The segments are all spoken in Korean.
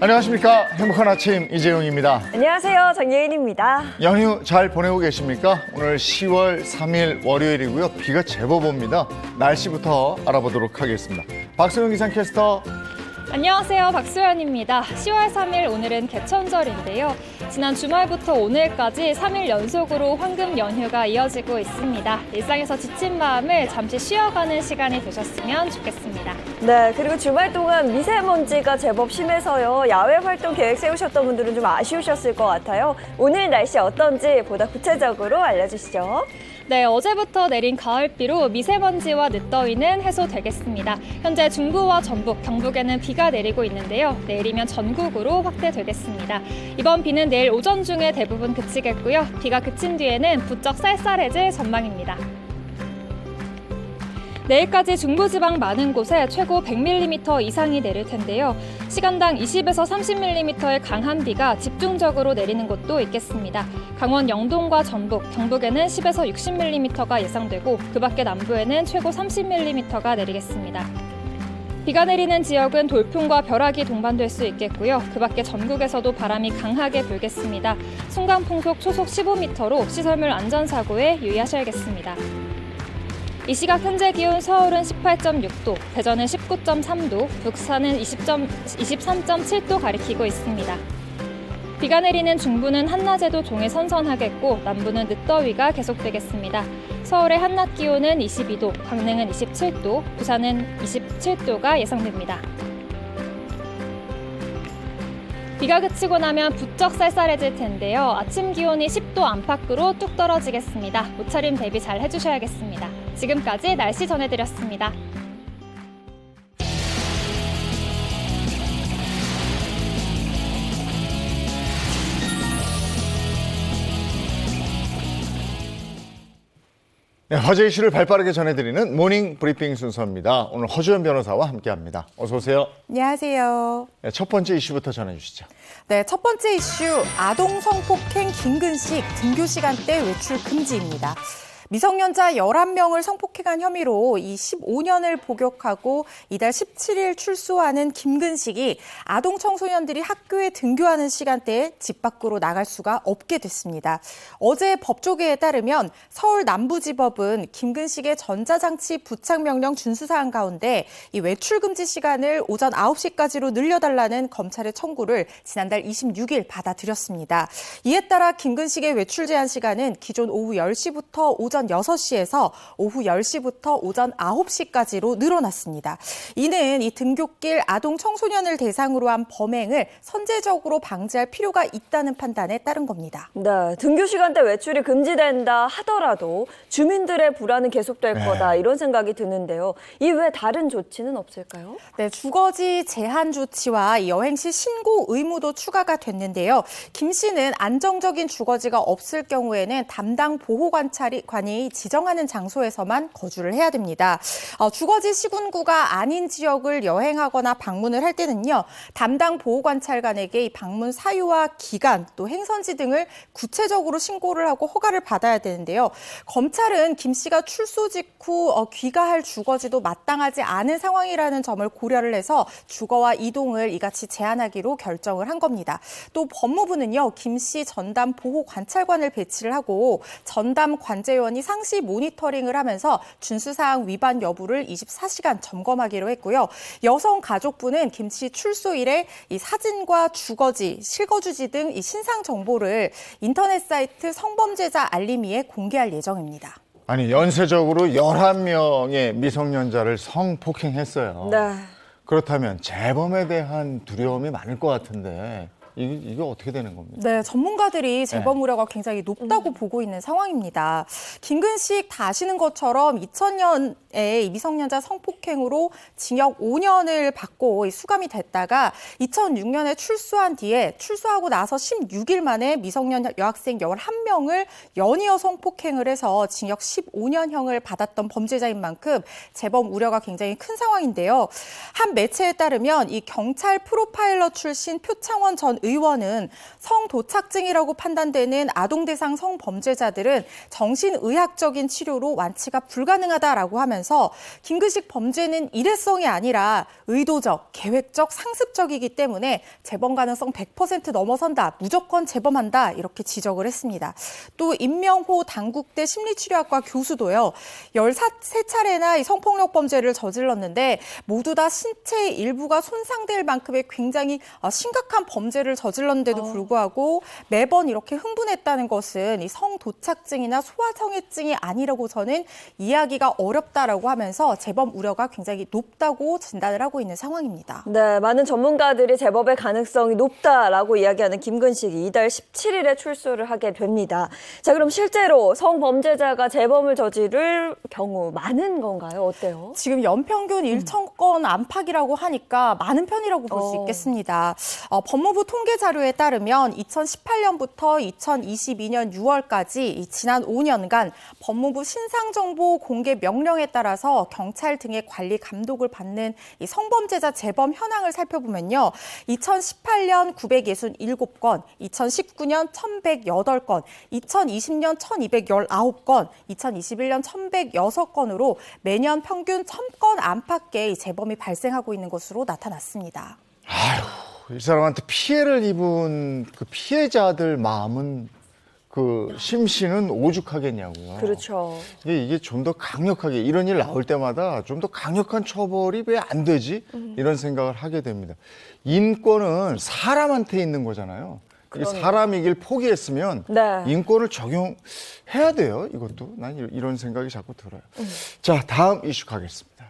안녕하십니까. 행복한 아침 이재용입니다. 안녕하세요. 정예인입니다. 연휴 잘 보내고 계십니까? 오늘 10월 3일 월요일이고요. 비가 제법 옵니다. 날씨부터 알아보도록 하겠습니다. 박소영 기상캐스터. 안녕하세요. 박소연입니다. 10월 3일 오늘은 개천절인데요. 지난 주말부터 오늘까지 3일 연속으로 황금 연휴가 이어지고 있습니다. 일상에서 지친 마음을 잠시 쉬어가는 시간이 되셨으면 좋겠습니다. 네, 그리고 주말 동안 미세먼지가 제법 심해서요. 야외 활동 계획 세우셨던 분들은 좀 아쉬우셨을 것 같아요. 오늘 날씨 어떤지 보다 구체적으로 알려주시죠. 네, 어제부터 내린 가을비로 미세먼지와 늦더위는 해소되겠습니다. 현재 중부와 전북, 경북에는 비가 내리고 있는데요. 내일이면 전국으로 확대되겠습니다. 이번 비는 내일 오전 중에 대부분 그치겠고요. 비가 그친 뒤에는 부쩍 쌀쌀해질 전망입니다. 내일까지 중부지방 많은 곳에 최고 100mm 이상이 내릴 텐데요. 시간당 20에서 30mm의 강한 비가 집중적으로 내리는 곳도 있겠습니다. 강원 영동과 전북, 경북에는 10에서 60mm가 예상되고 그 밖에 남부에는 최고 30mm가 내리겠습니다. 비가 내리는 지역은 돌풍과 벼락이 동반될 수 있겠고요. 그 밖에 전국에서도 바람이 강하게 불겠습니다. 순간풍속 초속 15m로 시설물 안전사고에 유의하셔야겠습니다. 이 시각 현재 기온 서울은 18.6도, 대전은 19.3도, 부산은 23.7도 가리키고 있습니다. 비가 내리는 중부는 한낮에도 종일 선선하겠고 남부는 늦더위가 계속되겠습니다. 서울의 한낮 기온은 22도, 강릉은 27도, 부산은 27도가 예상됩니다. 비가 그치고 나면 부쩍 쌀쌀해질 텐데요. 아침 기온이 10도 안팎으로 뚝 떨어지겠습니다. 옷차림 대비 잘 해주셔야겠습니다. 지금까지 날씨 전해드렸습니다. 네, 화제 이슈를 발빠르게 전해드리는 모닝 브리핑 순서입니다. 오늘 허주연 변호사와 함께합니다. 어서 오세요. 안녕하세요. 네, 첫 번째 이슈부터 전해주시죠. 네, 첫 번째 이슈, 아동 성폭행 김근식 등교 시간대 외출 금지입니다. 미성년자 11명을 성폭행한 혐의로 이 15년을 복역하고 이달 17일 출소하는 김근식이 아동 청소년들이 학교에 등교하는 시간대에 집 밖으로 나갈 수가 없게 됐습니다. 어제 법조계에 따르면 서울 남부지법은 김근식의 전자장치 부착 명령 준수사항 가운데 이 외출 금지 시간을 오전 9시까지로 늘려달라는 검찰의 청구를 지난달 26일 받아들였습니다. 이에 따라 김근식의 외출 제한 시간은 기존 오후 10시부터 오전 6시에서 오후 10시부터 오전 9시까지로 늘어났습니다. 이는 이 등굣길 아동 청소년을 대상으로 한 범행을 선제적으로 방지할 필요가 있다는 판단에 따른 겁니다. 네, 등교 시간대 외출이 금지된다 하더라도 주민들의 불안은 계속될 거다 이런 생각이 드는데요. 이외에 다른 조치는 없을까요? 네, 주거지 제한 조치와 여행 시 신고 의무도 추가가 됐는데요. 김 씨는 안정적인 주거지가 없을 경우에는 담당 보호관찰관이 지정하는 장소에서만 거주를 해야 됩니다. 주거지 시군구가 아닌 지역을 여행하거나 방문을 할 때는요. 담당 보호관찰관에게 이 방문 사유와 기간, 또 행선지 등을 구체적으로 신고를 하고 허가를 받아야 되는데요. 검찰은 김 씨가 출소 직후 귀가할 주거지도 마땅하지 않은 상황이라는 점을 고려를 해서 주거와 이동을 이같이 제한하기로 결정을 한 겁니다. 또 법무부는요. 김 씨 전담 보호관찰관을 배치를 하고 전담 관제원이 상시 모니터링을 하면서 준수사항 위반 여부를 24시간 점검하기로 했고요. 여성가족부는 김 씨 출소일에 이 사진과 주거지, 실거주지 등 이 신상 정보를 인터넷 사이트 성범죄자 알림이에 공개할 예정입니다. 아니, 연쇄적으로 11명의 미성년자를 성폭행했어요. 네. 그렇다면 재범에 대한 두려움이 많을 것 같은데 이게 어떻게 되는 겁니까? 네, 전문가들이 재범 우려가 굉장히 높다고 보고 있는 상황입니다. 김근식 다 아시는 것처럼 2000년 이 미성년자 성폭행으로 징역 5년을 받고 수감이 됐다가 2006년에 출소한 뒤에 출소하고 나서 16일 만에 미성년 여학생 11명을 연이어 성폭행을 해서 징역 15년형을 받았던 범죄자인 만큼 재범 우려가 굉장히 큰 상황인데요. 한 매체에 따르면 이 경찰 프로파일러 출신 표창원 전 의원은 성도착증이라고 판단되는 아동 대상 성범죄자들은 정신의학적인 치료로 완치가 불가능하다라고 하면서 김근식 범죄는 일회성이 아니라 의도적, 계획적, 상습적이기 때문에 재범 가능성 100% 넘어선다, 무조건 재범한다 이렇게 지적을 했습니다. 또 임명호 당국대 심리치료학과 교수도요. 13차례나 이 성폭력 범죄를 저질렀는데 모두 다 신체의 일부가 손상될 만큼의 굉장히 심각한 범죄를 저질렀는데도 불구하고 매번 이렇게 흥분했다는 것은 이 성도착증이나 소아성애증이 아니라고 저는 이해하기가 어렵다라고 하면서 재범 우려가 굉장히 높다고 진단을 하고 있는 상황입니다. 네, 많은 전문가들이 재범의 가능성이 높다라고 이야기하는 김근식이 이달 17일에 출소를 하게 됩니다. 자, 그럼 실제로 성범죄자가 재범을 저지를 경우 많은 건가요? 어때요? 지금 연평균 1,000건 안팎이라고 하니까 많은 편이라고 볼 수 있겠습니다. 법무부 통계 자료에 따르면 2018년부터 2022년 6월까지 지난 5년간 법무부 신상정보 공개 명령에 따라서 경찰 등의 관리 감독을 받는 이 성범죄자 재범 현황을 살펴보면요. 2018년 967건, 2019년 1,108건, 2020년 1,219건, 2021년 1,106건으로 매년 평균 1,000건 안팎의 재범이 발생하고 있는 것으로 나타났습니다. 아휴, 이 사람한테 피해를 입은 그 피해자들 마음은 그 심신은 오죽하겠냐고요. 그렇죠. 이게 좀 더 강력하게 이런 일 나올 때마다 좀 더 강력한 처벌이 왜 안 되지? 이런 생각을 하게 됩니다. 인권은 사람한테 있는 거잖아요. 이게 사람이길 포기했으면 네. 인권을 적용해야 돼요. 이것도 난 이런 생각이 자꾸 들어요. 자, 다음 이슈 가겠습니다.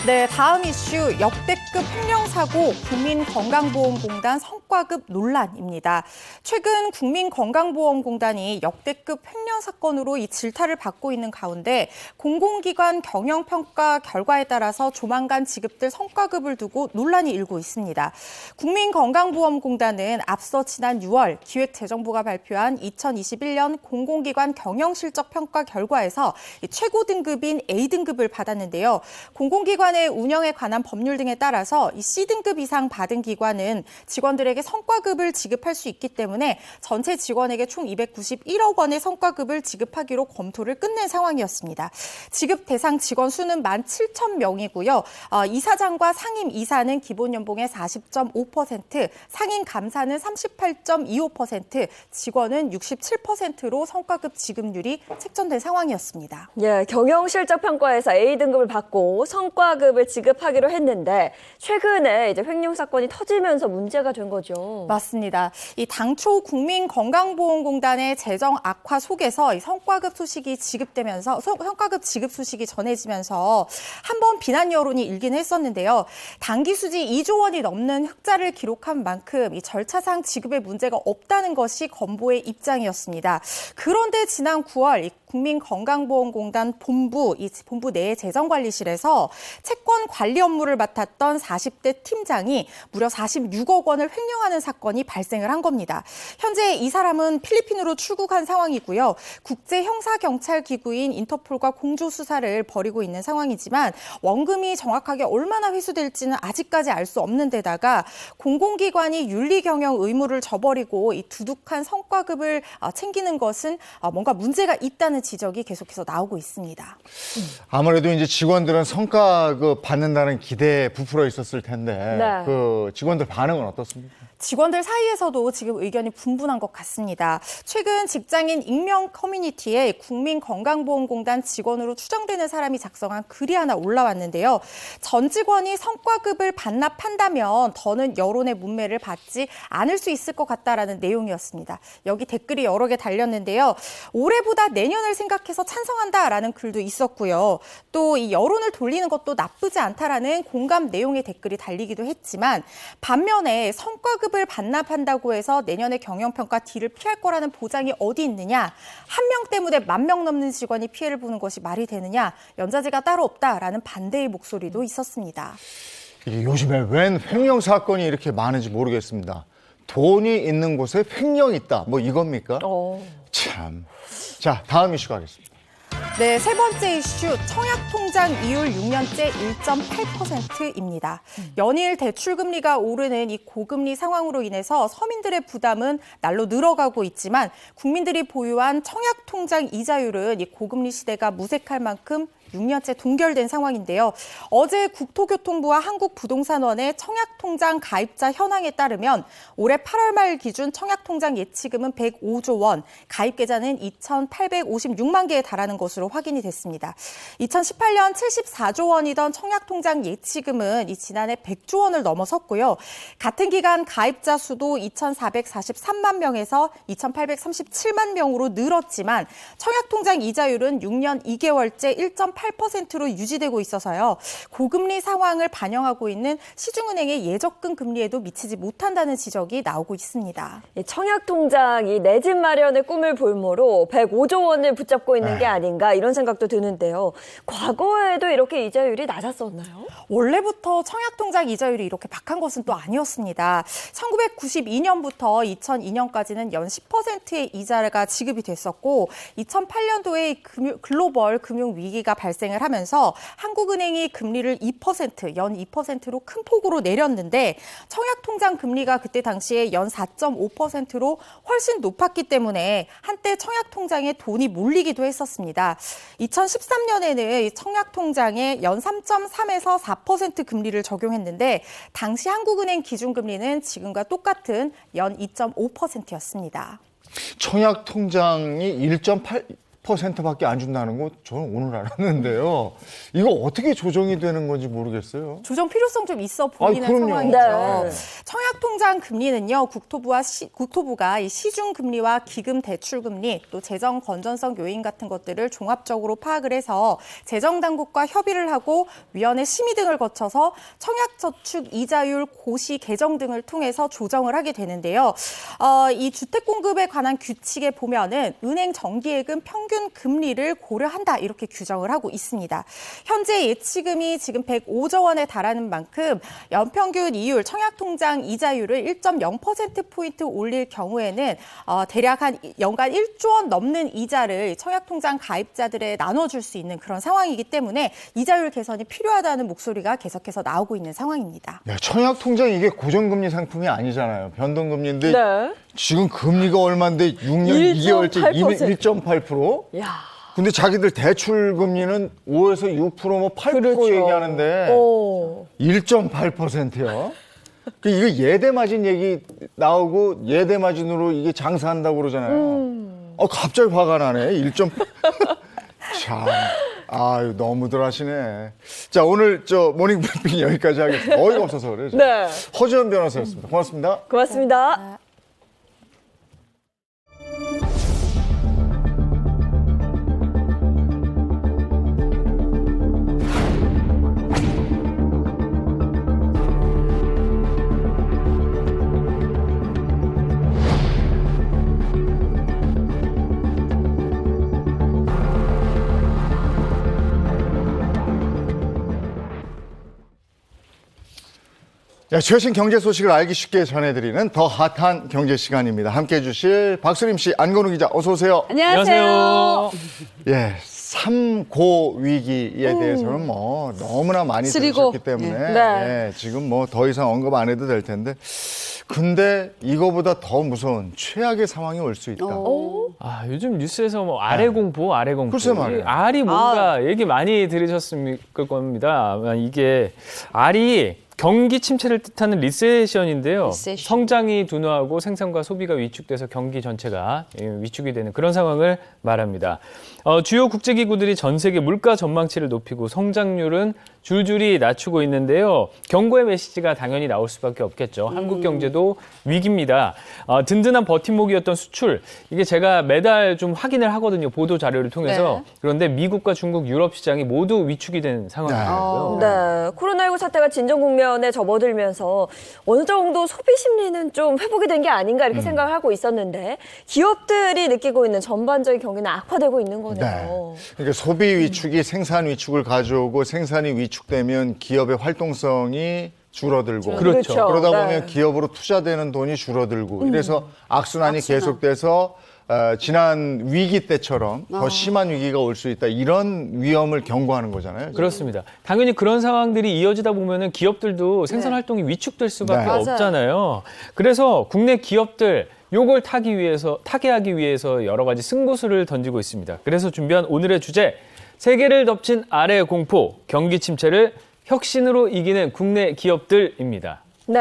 네, 다음 이슈 역대급 횡령사고 국민건강보험공단 성과급 논란입니다. 최근 국민건강보험공단이 역대급 횡령 사건으로 이 질타를 받고 있는 가운데 공공기관 경영평가 결과에 따라서 조만간 지급될 성과급을 두고 논란이 일고 있습니다. 국민건강보험공단은 앞서 지난 6월 기획재정부가 발표한 2021년 공공기관 경영실적평가 결과에서 최고 등급인 A등급을 받았는데요. 공공기관의 운영에 관한 법률 등에 따라서 이 C등급 이상 받은 기관은 직원들에게 성과급을 지급할 수 있기 때문에 전체 직원에게 총 291억 원의 성과급을 지급하기로 검토를 끝낸 상황이었습니다. 지급 대상 직원 수는 17,000명이고요. 이사장과 상임 이사는 기본 연봉의 40.5%, 상임 감사는 38.25%, 직원은 67%로 성과급 지급률이 책정된 상황이었습니다. 예, 경영실적평가에서 A등급을 받고 성과급을 지급하기로 했는데 최근에 이제 횡령 사건이 터지면서 문제가 된 거죠. 맞습니다. 이 당초 국민건강보험공단의 재정 악화 속에서 이 성과급 소식이 지급되면서 성과급 지급 소식이 전해지면서 한번 비난 여론이 일긴 했었는데요. 당기 수지 2조 원이 넘는 흑자를 기록한 만큼 이 절차상 지급에 문제가 없다는 것이 건보의 입장이었습니다. 그런데 지난 9월 국민건강보험공단 본부 내 재정관리실에서 채권 관리 업무를 맡았던 40대 팀장이 무려 46억 원을 횡령하는 사건이 발생을 한 겁니다. 현재 이 사람은 필리핀으로 출국한 상황이고요. 국제형사경찰기구인 인터폴과 공조 수사를 벌이고 있는 상황이지만 원금이 정확하게 얼마나 회수될지는 아직까지 알 수 없는 데다가 공공기관이 윤리경영 의무를 저버리고 이 두둑한 성과급을 챙기는 것은 뭔가 문제가 있다는 지적이 계속해서 나오고 있습니다. 아무래도 이제 직원들은 성과급 받는다는 기대에 부풀어 있었을 텐데 네. 그 직원들 반응은 어떻습니까? 직원들 사이에서도 지금 의견이 분분한 것 같습니다. 최근 직장인 익명 커뮤니티에 국민건강보험공단 직원으로 추정되는 사람이 작성한 글이 하나 올라왔는데요. 전 직원이 성과급을 반납한다면 더는 여론의 문매를 받지 않을 수 있을 것 같다라는 내용이었습니다. 여기 댓글이 여러 개 달렸는데요. 올해보다 내년을 민생을 생각해서 찬성한다라는 글도 있었고요. 또 이 여론을 돌리는 것도 나쁘지 않다라는 공감 내용의 댓글이 달리기도 했지만 반면에 성과급을 반납한다고 해서 내년에 경영평가 D를 피할 거라는 보장이 어디 있느냐, 한 명 때문에 10,000명 넘는 직원이 피해를 보는 것이 말이 되느냐, 연좌제가 따로 없다라는 반대의 목소리도 있었습니다. 이게 요즘에 웬 횡령 사건이 이렇게 많은지 모르겠습니다. 돈이 있는 곳에 횡령이 있다. 뭐 이겁니까? 참. 자, 다음 이슈 가겠습니다. 네, 세 번째 이슈, 청약통장 이율 6년째 1.8%입니다. 연일 대출금리가 오르는 이 고금리 상황으로 인해서 서민들의 부담은 날로 늘어가고 있지만 국민들이 보유한 청약통장 이자율은 이 고금리 시대가 무색할 만큼 6년째 동결된 상황인데요. 어제 국토교통부와 한국부동산원의 청약통장 가입자 현황에 따르면 올해 8월 말 기준 청약통장 예치금은 105조 원, 가입 계좌는 2,856만 개에 달하는 것으로 확인이 됐습니다. 2018년 74조 원이던 청약통장 예치금은 지난해 100조 원을 넘어섰고요. 같은 기간 가입자 수도 2,443만 명에서 2,837만 명으로 늘었지만 청약통장 이자율은 6년 2개월째 1.8%로 유지되고 있어서요. 고금리 상황을 반영하고 있는 시중은행의 예적금 금리에도 미치지 못한다는 지적이 나오고 있습니다. 청약통장이 내 집 마련의 꿈을 볼모로 105조 원을 붙잡고 있는 게 아닌가 이런 생각도 드는데요. 과거에도 이렇게 이자율이 낮았었나요? 원래부터 청약통장 이자율이 이렇게 박한 것은 또 아니었습니다. 1992년부터 2002년까지는 연 10%의 이자가 지급이 됐었고 2008년도에 글로벌 금융위기가 발생을 하면서 한국은행이 금리를 2%, 연 2%로 큰 폭으로 내렸는데 청약통장 금리가 그때 당시에 연 4.5%로 훨씬 높았기 때문에 한때 청약통장에 돈이 몰리기도 했었습니다. 2013년에는 청약통장에 연 3.3에서 4% 금리를 적용했는데 당시 한국은행 기준금리는 지금과 똑같은 연 2.5%였습니다. 청약통장이 1.8%밖에 안 준다는 거 저는 오늘 알았는데요. 이거 어떻게 조정이 되는 건지 모르겠어요. 조정 필요성 좀 있어 보이는 그럼요. 상황이죠. 네. 청약통장 금리는요, 국토부가 이 시중금리와 기금대출금리, 또 재정 건전성 요인 같은 것들을 종합적으로 파악을 해서 재정당국과 협의를 하고 위원회 심의 등을 거쳐서 청약저축 이자율 고시 개정 등을 통해서 조정을 하게 되는데요. 이 주택공급에 관한 규칙에 보면은 은행 정기예금 평균 금리를 고려한다 이렇게 규정을 하고 있습니다. 현재 예치금이 지금 105조 원에 달하는 만큼 연평균 이율 청약통장 이자율을 1.0%포인트 올릴 경우에는 대략 한 연간 1조 원 넘는 이자를 청약통장 가입자들에 나눠줄 수 있는 그런 상황이기 때문에 이자율 개선이 필요하다는 목소리가 계속해서 나오고 있는 상황입니다. 야, 청약통장 이게 고정금리 상품이 아니잖아요. 변동금리인데 네. 지금 금리가 얼마인데 6년 2개월째 1.8%? 야. 근데 자기들 대출 금리는 5에서 6% 뭐 8% 그렇죠. 얘기하는데 1.8%요. 이거 예대마진 얘기 나오고 예대마진으로 이게 장사한다고 그러잖아요. 갑자기 화가 나네. 1. 참, 아유 너무들 하시네. 자, 오늘 모닝 브리핑 여기까지 하겠습니다. 어이가 없어서 그래요. 네. 허지연 변호사였습니다. 고맙습니다. 고맙습니다. 자, 최신 경제 소식을 알기 쉽게 전해드리는 더 핫한 경제 시간입니다. 함께해 주실 박수림 씨, 안건우 기자, 어서 오세요. 안녕하세요. 예, 3고 위기에 대해서는 뭐 너무나 많이 쓰리고. 들으셨기 때문에 네. 예, 지금 뭐 더 이상 언급 안 해도 될 텐데, 근데 이거보다 더 무서운 최악의 상황이 올 수 있다. 아, 요즘 뉴스에서 뭐 아래 공포, 아래 공포. 글쎄 말이에요. 이 알이 뭔가 얘기 많이 들으셨을 겁니다. 이게 알이 경기 침체를 뜻하는 리세션인데요. 리세션. 성장이 둔화하고 생산과 소비가 위축돼서 경기 전체가 위축이 되는 그런 상황을 말합니다. 주요 국제기구들이 전 세계 물가 전망치를 높이고 성장률은 줄줄이 낮추고 있는데요. 경고의 메시지가 당연히 나올 수밖에 없겠죠. 한국 경제도 위기입니다. 든든한 버팀목이었던 수출, 이게 제가 매달 좀 확인을 하거든요. 보도 자료를 통해서. 네. 그런데 미국과 중국, 유럽 시장이 모두 위축이 된 상황이고요. 네, 코로나19 사태가 진정 국면에 접어들면서 어느 정도 소비 심리는 좀 회복이 된 게 아닌가 이렇게 생각을 하고 있었는데 기업들이 느끼고 있는 전반적인 경기는 악화되고 있는 거네요. 네. 그러니까 소비 위축이 생산 위축을 가져오고 생산이 위축되면 기업의 활동성이 줄어들고 그렇죠. 그러다 네. 보면 기업으로 투자되는 돈이 줄어들고 이래서 악순환이 계속돼서 지난 위기 때처럼 더 심한 위기가 올 수 있다 이런 위험을 경고하는 거잖아요. 그렇습니다. 당연히 그런 상황들이 이어지다 보면은 기업들도 생산 활동이 위축될 수밖에 네. 맞아요. 없잖아요. 그래서 국내 기업들 요걸 타개하기 위해서 여러 가지 승부수를 던지고 있습니다. 그래서 준비한 오늘의 주제, 세계를 덮친 아래 공포, 경기 침체를 혁신으로 이기는 국내 기업들입니다. 네,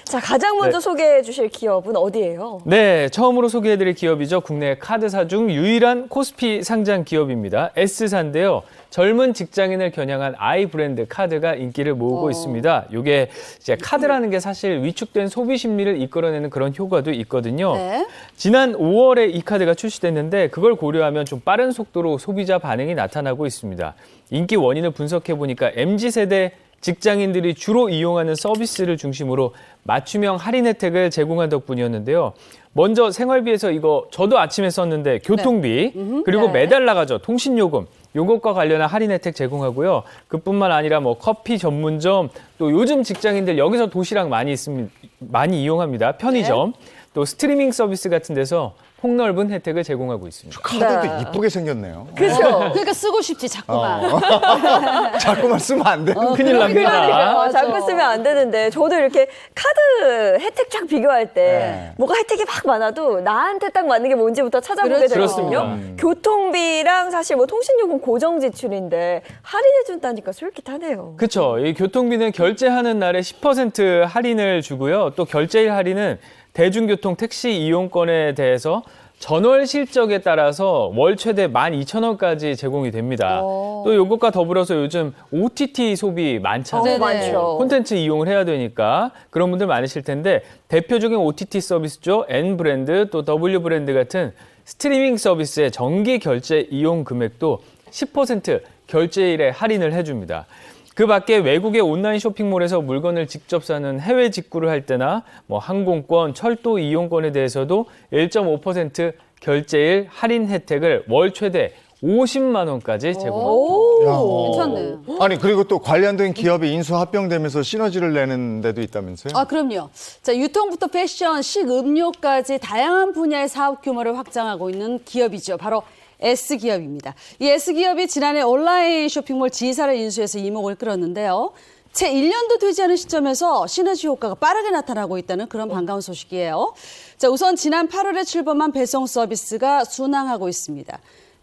자 가장 먼저 네. 소개해 주실 기업은 어디예요? 네, 처음으로 소개해드릴 기업이죠. 국내 카드사 중 유일한 코스피 상장 기업입니다. S사인데요. 젊은 직장인을 겨냥한 아이 브랜드 카드가 인기를 모으고 있습니다. 이게 이제 카드라는 게 사실 위축된 소비 심리를 이끌어내는 그런 효과도 있거든요. 네. 지난 5월에 이 카드가 출시됐는데 그걸 고려하면 좀 빠른 속도로 소비자 반응이 나타나고 있습니다. 인기 원인을 분석해 보니까 MZ세대 직장인들이 주로 이용하는 서비스를 중심으로 맞춤형 할인 혜택을 제공한 덕분이었는데요. 먼저 생활비에서 이거 저도 아침에 썼는데 교통비 그리고 매달 나가죠. 통신요금 요것과 관련한 할인 혜택 제공하고요. 그뿐만 아니라 뭐 커피 전문점 또 요즘 직장인들 여기서 도시락 많이 이용합니다. 편의점 또 스트리밍 서비스 같은 데서 폭넓은 혜택을 제공하고 있습니다. 카드도 네. 이쁘게 생겼네요. 그렇죠. 그러니까 쓰고 싶지 자꾸만. 자꾸만 쓰면 안 돼. 큰일 납니다. 맞아. 자꾸 쓰면 안 되는데 저도 이렇게 카드 혜택 쫙 비교할 때 네. 뭐가 혜택이 막 많아도 나한테 딱 맞는 게 뭔지부터 찾아보게 그렇죠. 되거든요. 그렇습니다. 교통비랑 사실 뭐 통신요금 고정 지출인데 할인해 준다니까 솔깃하네요. 그렇죠. 이 교통비는 결제하는 날에 10% 할인을 주고요. 또 결제일 할인은 대중교통 택시 이용권에 대해서 전월 실적에 따라서 월 최대 12,000원까지 제공이 됩니다. 또 이것과 더불어서 요즘 OTT 소비 많잖아요. 네네. 많죠. 콘텐츠 이용을 해야 되니까 그런 분들 많으실 텐데 대표적인 OTT 서비스죠. N브랜드 또 W브랜드 같은 스트리밍 서비스의 정기 결제 이용 금액도 10% 결제일에 할인을 해줍니다. 그 밖에 외국의 온라인 쇼핑몰에서 물건을 직접 사는 해외 직구를 할 때나 뭐 항공권, 철도 이용권에 대해서도 1.5% 결제일 할인 혜택을 월 최대 50만 원까지 제공합니다. 괜찮네. 아니 그리고 또 관련된 기업이 인수 합병되면서 시너지를 내는 데도 있다면서요? 아, 그럼요. 자, 유통부터 패션, 식음료까지 다양한 분야의 사업 규모를 확장하고 있는 기업이죠. 바로 S기업입니다. 이 S기업이 지난해 온라인 쇼핑몰 지사를 인수해서 이목을 끌었는데요. 채 1년도 되지 않은 시점에서 시너지 효과가 빠르게 나타나고 있다는 그런 반가운 소식이에요. 자, 우선 지난 8월에 출범한 배송 서비스가 순항하고 있습니다.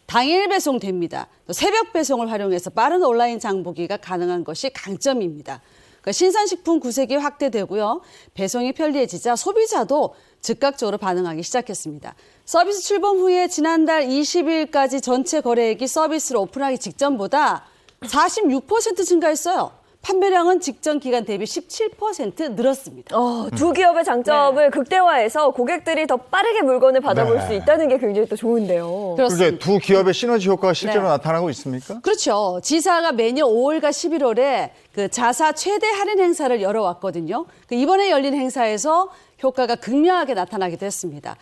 당일 배송됩니다. 또 새벽 배송을 활용해서 빠른 온라인 장보기가 가능한 것이 강점입니다. 그러니까 신선식품 구색이 확대되고요. 배송이 편리해지자 소비자도 즉각적으로 반응하기 시작했습니다. 서비스 출범 후에 지난달 20일까지 전체 거래액이 서비스를 오픈하기 직전보다 46% 증가했어요. 판매량은 직전 기간 대비 17% 늘었습니다. 두 기업의 장점을 극대화해서 고객들이 더 빠르게 물건을 받아볼 네. 수 있다는 게 굉장히 또 좋은데요. 그게 두 기업의 시너지 효과가 실제로 네. 나타나고 있습니까? 그렇죠. 지사가 매년 5월과 11월에 그 자사 최대 할인 행사를 열어왔거든요. 이번에 열린 행사에서 효과가 극명하게 나타나기도 했습니다.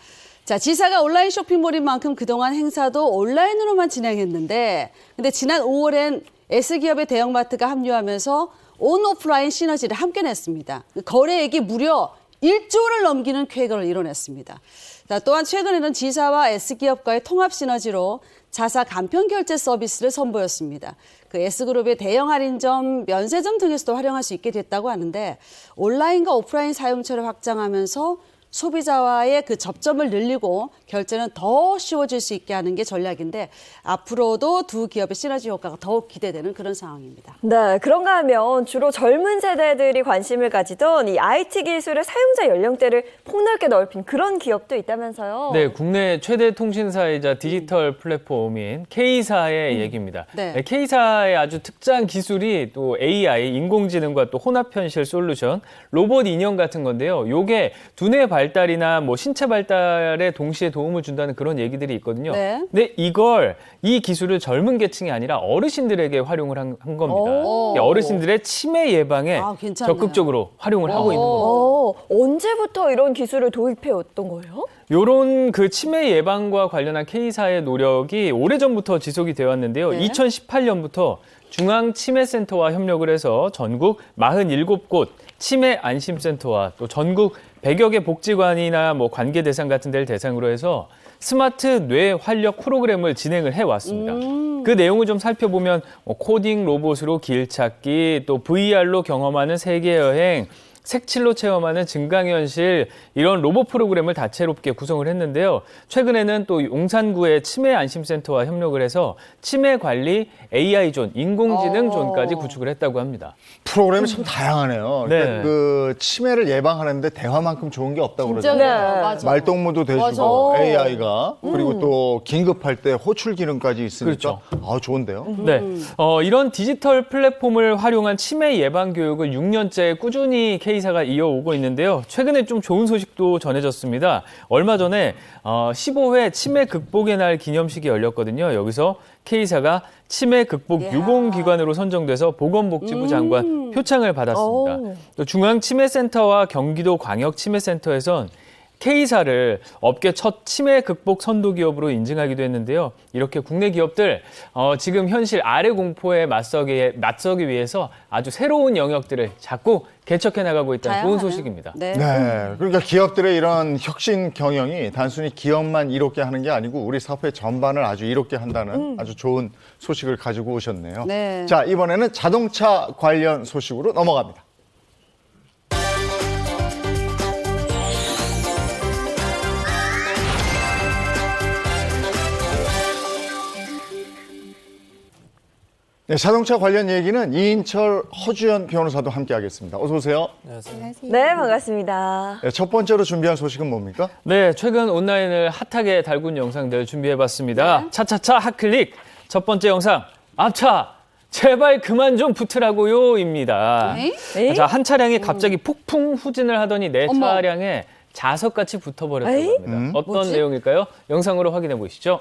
자, 지사가 온라인 쇼핑몰인 만큼 그동안 행사도 온라인으로만 진행했는데 근데 지난 5월엔 S기업의 대형마트가 합류하면서 온 오프라인 시너지를 함께 냈습니다. 거래액이 무려 1조를 넘기는 쾌거를 이뤄냈습니다. 자, 또한 최근에는 지사와 S기업과의 통합 시너지로 자사 간편 결제 서비스를 선보였습니다. 그 S그룹의 대형 할인점, 면세점 등에서도 활용할 수 있게 됐다고 하는데 온라인과 오프라인 사용처를 확장하면서 소비자와의 그 접점을 늘리고 결제는 더 쉬워질 수 있게 하는 게 전략인데 앞으로도 두 기업의 시너지 효과가 더욱 기대되는 그런 상황입니다. 네, 그런가 하면 주로 젊은 세대들이 관심을 가지던 이 IT 기술의 사용자 연령대를 폭넓게 넓힌 그런 기업도 있다면서요? 네, 국내 최대 통신사이자 디지털 플랫폼인 K사의 얘기입니다. 네. 네, K사의 아주 특장 기술이 또 AI, 인공지능과 또 혼합현실 솔루션, 로봇 인형 같은 건데요. 요게 두뇌 발달이나 뭐 신체 발달에 동시에 도움을 준다는 그런 얘기들이 있거든요. 네. 근데 이 기술을 젊은 계층이 아니라 어르신들에게 활용을 한 겁니다. 오. 어르신들의 치매 예방에 아, 괜찮네요. 적극적으로 활용을 하고 있는 겁니다. 언제부터 이런 기술을 도입해 왔던 거예요? 요런 그 치매 예방과 관련한 K사의 노력이 오래전부터 지속이 되어 왔는데요. 네. 2018년부터 중앙치매센터와 협력을 해서 전국 47곳 치매 안심센터와 또 전국 100여 개 복지관이나 뭐 관계 대상 같은 데를 대상으로 해서 스마트 뇌 활력 프로그램을 진행을 해왔습니다. 그 내용을 좀 살펴보면 코딩 로봇으로 길 찾기, 또 VR로 경험하는 세계 여행, 색칠로 체험하는 증강현실 이런 로봇 프로그램을 다채롭게 구성을 했는데요. 최근에는 또 용산구의 치매 안심센터와 협력을 해서 치매 관리 AI 존, 인공지능 존까지 구축을 했다고 합니다. 프로그램이 참 다양하네요. 네. 그러니까 그 치매를 예방하는데 대화만큼 좋은 게 없다고 진짜 그러잖아요. 그래요. 네. 맞아. 말동무도 대주고 맞아. AI가 그리고 또 긴급할 때 호출 기능까지 있으니까 아 좋은데요. 네, 이런 디지털 플랫폼을 활용한 치매 예방 교육을 6년째 꾸준히 K사가 이어오고 있는데요. 최근에 좀 좋은 소식도 전해졌습니다. 얼마 전에 15회 치매 극복의 날 기념식이 열렸거든요. 여기서 K사가 치매 극복 유공기관으로 선정돼서 보건복지부 장관 표창을 받았습니다. 또 중앙치매센터와 경기도 광역치매센터에선 K사를 업계 첫 치매 극복 선도 기업으로 인증하기도 했는데요. 이렇게 국내 기업들 지금 현실 아래 공포에 맞서기 위해서 아주 새로운 영역들을 자꾸 개척해 나가고 있다는 좋은 다양하네요. 소식입니다. 네. 네, 그러니까 기업들의 이런 혁신 경영이 단순히 기업만 이롭게 하는 게 아니고 우리 사회 전반을 아주 이롭게 한다는 아주 좋은 소식을 가지고 오셨네요. 네. 자, 이번에는 자동차 관련 소식으로 넘어갑니다. 네, 자동차 관련 얘기는 이인철, 허주연 변호사도 함께하겠습니다. 어서 오세요. 네, 반갑습니다. 네, 첫 번째로 준비한 소식은 뭡니까? 네, 최근 온라인을 핫하게 달군 영상들 준비해봤습니다. 차차차 핫클릭. 첫 번째 영상, 앞차 제발 그만 좀 붙으라고요입니다. 에이? 자, 한 차량이 갑자기 폭풍 후진을 하더니 내 어머. 차량에 자석같이 붙어버렸다고 에이? 합니다. 어떤 뭐지? 내용일까요? 영상으로 확인해 보시죠.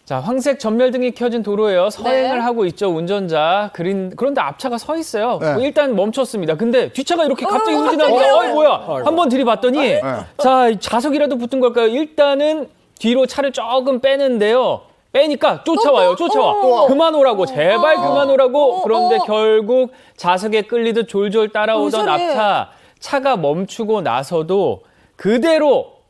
자, 황색 전멸등이 켜진 도로에요. 서행을 네. 하고 있죠, 운전자. 그런데 앞차가 서 있어요. 네. 뭐 일단 멈췄습니다. 근데 뒷차가 이렇게 갑자기 후진하니까, 갑자기요? 뭐야. 한번 들이봤더니, 자, 자석이라도 붙은 걸까요? 일단은 뒤로 차를 조금 빼는데요. 빼니까 쫓아와요, 쫓아와. 그만 오라고, 제발 그만 오라고. 그런데 결국 자석에 끌리듯 졸졸 따라오던 이상해. 앞차, 차가 멈추고 나서도 그대로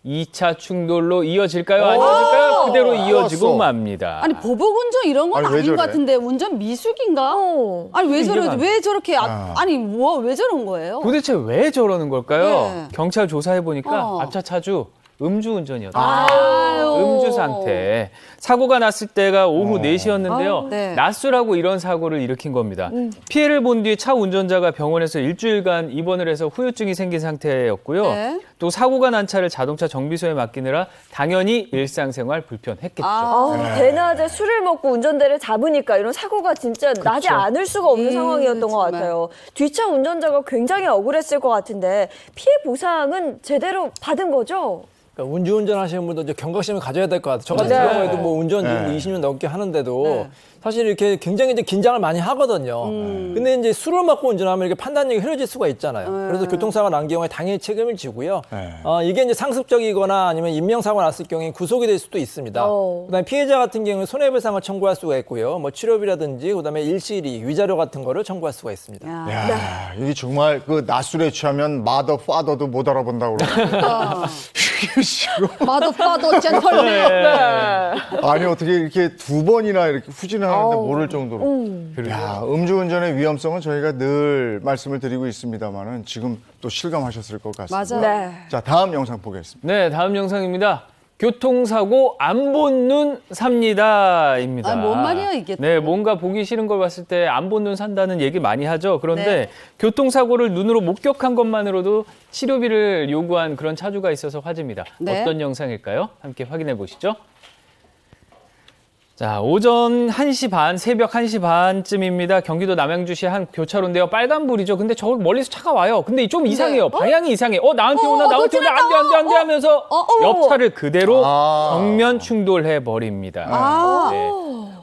2차 충돌로 이어질까요? 안 이어질까요? 그대로 이어지고 좋았어. 맙니다. 아니 보복 운전 이런 건 아니, 왜 아닌 것 저래? 같은데 운전 미숙인가? 아니 왜 이해가 저래? 안 왜 저렇게? 아니 뭐 왜 저런 거예요? 도대체 왜 저러는 걸까요? 네. 경찰 조사해 보니까 어. 앞차 차주 음주운전이었다. 아유. 음주 상태. 사고가 났을 때가 오후 4시였는데요. 네. 낮술하고 이런 사고를 일으킨 겁니다. 피해를 본 뒤 차 운전자가 병원에서 일주일간 입원을 해서 후유증이 생긴 상태였고요. 네. 또 사고가 난 차를 자동차 정비소에 맡기느라 당연히 일상생활 불편했겠죠. 대낮에 술을 먹고 운전대를 잡으니까 이런 사고가 진짜 나지 않을 수가 없는 상황이었던 것 정말. 같아요. 뒷차 운전자가 굉장히 억울했을 것 같은데 피해 보상은 제대로 받은 거죠? 그러니까 음주운전 하시는 분도 이제 경각심을 가져야 될 것 같아요. 저 같은 네. 경우에도 뭐 운전 네. 뭐 20년 넘게 하는데도 네. 사실 이렇게 굉장히 이제 긴장을 많이 하거든요. 근데 이제 술을 먹고 운전하면 이렇게 판단력이 흐려질 수가 있잖아요. 그래서 교통사고가 난 경우에 당연히 책임을 지고요. 네. 이게 이제 상습적이거나 아니면 인명사고가 났을 경우에 구속이 될 수도 있습니다. 그다음에 피해자 같은 경우는 손해배상을 청구할 수가 있고요. 뭐 치료비라든지 그다음에 일시리, 위자료 같은 거를 청구할 수가 있습니다. 야, 이게 정말 그 낮술에 취하면 마더 파더도 못 알아본다고 그러고. 마도 파도 젠털맨. 아니 어떻게 이렇게 두 번이나 이렇게 후진을 생각하는데 모를 정도로. 야, 음주운전의 위험성은 저희가 늘 말씀을 드리고 있습니다만은 지금 또 실감하셨을 것 같습니다. 맞아요. 네. 자, 다음 영상 보겠습니다. 네, 다음 영상입니다. 교통사고 안 본 눈 삽니다입니다. 아, 뭔 말이야, 이게 또. 네, 뭔가 보기 싫은 걸 봤을 때 안 본 눈 산다는 얘기 많이 하죠. 그런데 네. 교통사고를 눈으로 목격한 것만으로도 치료비를 요구한 그런 차주가 있어서 화제입니다. 네. 어떤 영상일까요? 함께 확인해 보시죠. 자, 오전 1시 반, 새벽 1시 반쯤입니다. 경기도 남양주시 한 교차로인데요. 빨간불이죠. 근데 저 멀리서 차가 와요. 근데 좀 이상해요. 방향이 이상해. 나한테 오나, 나한테 오나, 안 돼 하면서 옆 차를 그대로 정면 충돌해 버립니다. 네.